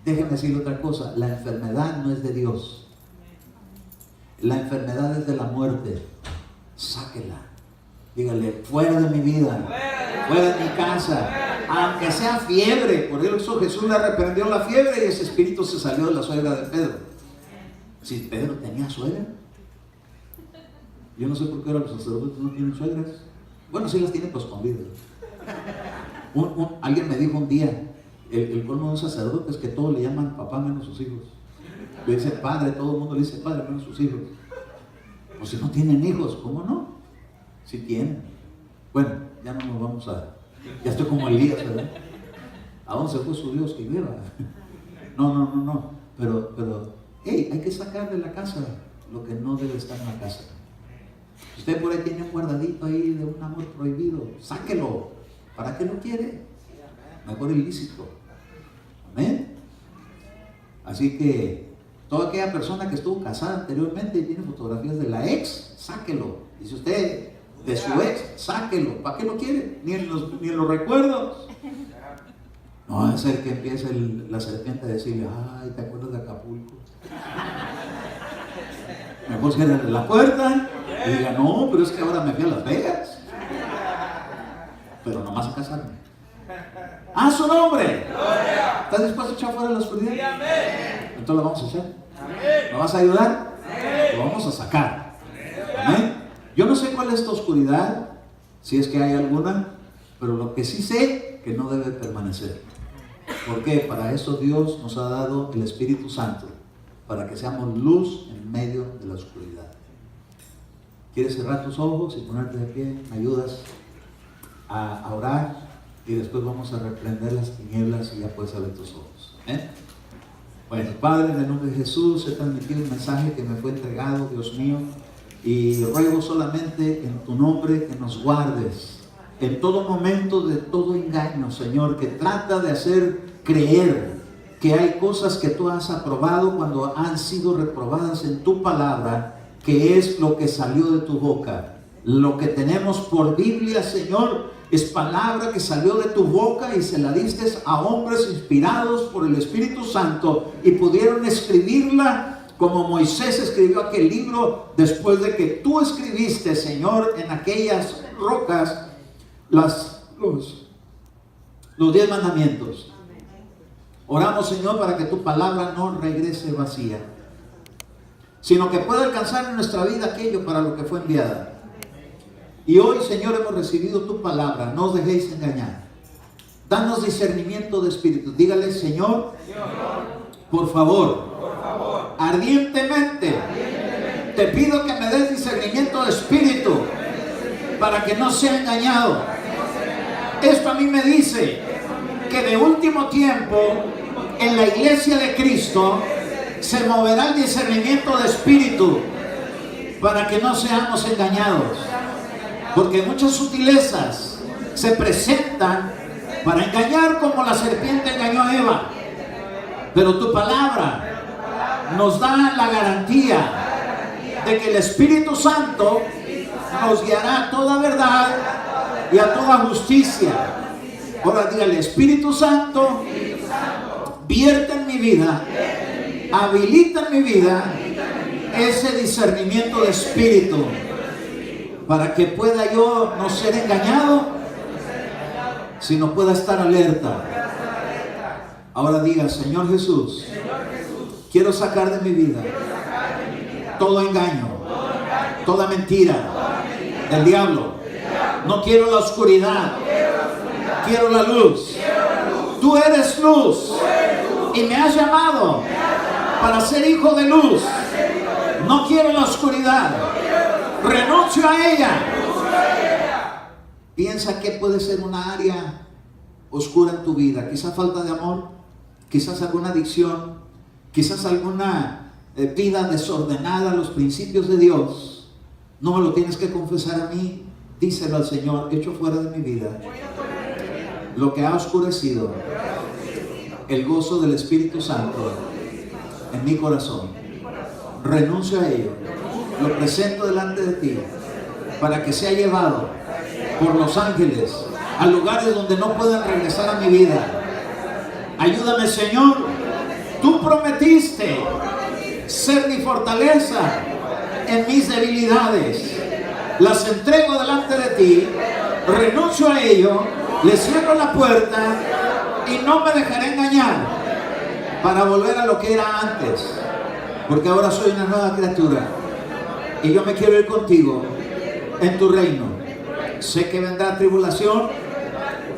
Déjeme decirle otra cosa, la enfermedad no es de Dios. La enfermedad es de la muerte. Sáquela. Dígale, fuera de mi vida, fuera de mi casa, aunque sea fiebre. Por eso Jesús le reprendió la fiebre y ese espíritu se salió de la suegra de Pedro. Si Pedro tenía suegra. Yo no sé por qué ahora los sacerdotes no tienen suegras. Bueno, sí las tienen pero escondidas. Alguien me dijo un día, el colmo de un sacerdote es que todos le llaman papá menos sus hijos. Le dice padre, todo el mundo le dice padre menos sus hijos. Pues si no tienen hijos, ¿cómo no? Si tienen. Bueno, ya no nos vamos a... Ya estoy como Elías, ¿verdad? ¿A dónde se fue su Dios que viva? No. Pero, hey, hay que sacar de la casa lo que no debe estar en la casa. Usted por ahí tiene un guardadito ahí de un amor prohibido, sáquelo. ¿Para qué lo quiere? Mejor ilícito. Amén. Así que toda aquella persona que estuvo casada anteriormente y tiene fotografías de la ex, sáquelo. Y si usted de su ex, sáquelo. ¿Para qué lo quiere? Ni en los recuerdos. No va a ser que empiece la serpiente a decirle, ay, ¿te acuerdas de Acapulco? Mejor cierre la puerta y diga, no, pero es que ahora me fui a Las Vegas. Pero nomás a casarme. ¡A su nombre! ¿Estás dispuesto a echar fuera la oscuridad? Sí, amén. Entonces lo vamos a echar. ¿Me vas a ayudar? Lo vamos a sacar. Amén. Yo no sé cuál es tu oscuridad, si es que hay alguna, pero lo que sí sé que no debe permanecer. ¿Por qué? Para eso Dios nos ha dado el Espíritu Santo, para que seamos luz en medio de la oscuridad. ¿Quieres cerrar tus ojos y ponerte de pie? ¿Me ayudas a orar? Y después vamos a reprender las tinieblas y ya puedes abrir tus ojos. Bueno, Padre, en el nombre de Jesús, he transmitido el mensaje que me fue entregado, Dios mío, y ruego solamente en tu nombre que nos guardes en todo momento de todo engaño, Señor, que trata de hacer creer que hay cosas que tú has aprobado cuando han sido reprobadas en tu palabra, que es lo que salió de tu boca. Lo que tenemos por Biblia, Señor, es palabra que salió de tu boca y se la diste a hombres inspirados por el Espíritu Santo y pudieron escribirla como Moisés escribió aquel libro después de que tú escribiste, Señor, en aquellas rocas los 10 mandamientos. Oramos, Señor, para que tu palabra no regrese vacía, sino que pueda alcanzar en nuestra vida aquello para lo que fue enviada. Y hoy, Señor, hemos recibido tu palabra. No os dejéis engañar. Danos discernimiento de espíritu. Dígale, Señor, por favor, ardientemente, te pido que me des discernimiento de espíritu para que no sea engañado. Esto a mí me dice que de último tiempo en la iglesia de Cristo se moverá el discernimiento de espíritu para que no seamos engañados. Porque muchas sutilezas se presentan para engañar, como la serpiente engañó a Eva. Pero tu palabra nos da la garantía de que el Espíritu Santo nos guiará a toda verdad y a toda justicia. Ahora dígale, Espíritu Santo, vierte en mi vida, habilita en mi vida ese discernimiento de espíritu, para que pueda yo no ser engañado, sino pueda estar alerta. Ahora diga, Señor Jesús, quiero sacar de mi vida todo engaño, toda mentira del diablo. No quiero la oscuridad, quiero la luz. Tú eres luz y me has llamado para ser hijo de luz. No quiero la oscuridad, renuncio a ella. Piensa que puede ser una área oscura en tu vida. Quizás falta de amor, quizás alguna adicción, quizás alguna vida desordenada a los principios de Dios. No me lo tienes que confesar a mí, díselo al Señor. Echo fuera de mi vida lo que ha oscurecido el gozo del Espíritu Santo en mi corazón. Renuncio a ello, lo presento delante de ti para que sea llevado por los ángeles a lugares donde no puedan regresar a mi vida. Ayúdame, Señor. Tú prometiste ser mi fortaleza en mis debilidades. Las entrego delante de ti, renuncio a ello, le cierro la puerta y no me dejaré engañar para volver a lo que era antes, porque ahora soy una nueva criatura y yo me quiero ir contigo en tu reino. Sé que vendrá tribulación,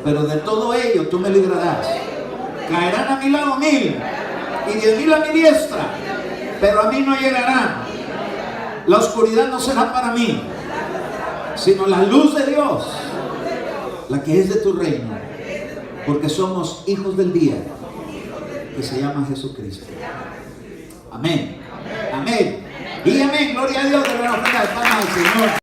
pero de todo ello tú me librarás. Caerán a mi lado 1000 y 10.000 a mi diestra, pero a mí no llegarán. La oscuridad no será para mí, sino la luz de Dios, la que es de tu reino, porque somos hijos del día, que se llama Jesucristo. Amén. Amén. Y amén. Gloria a Dios. De la palmas al Señor.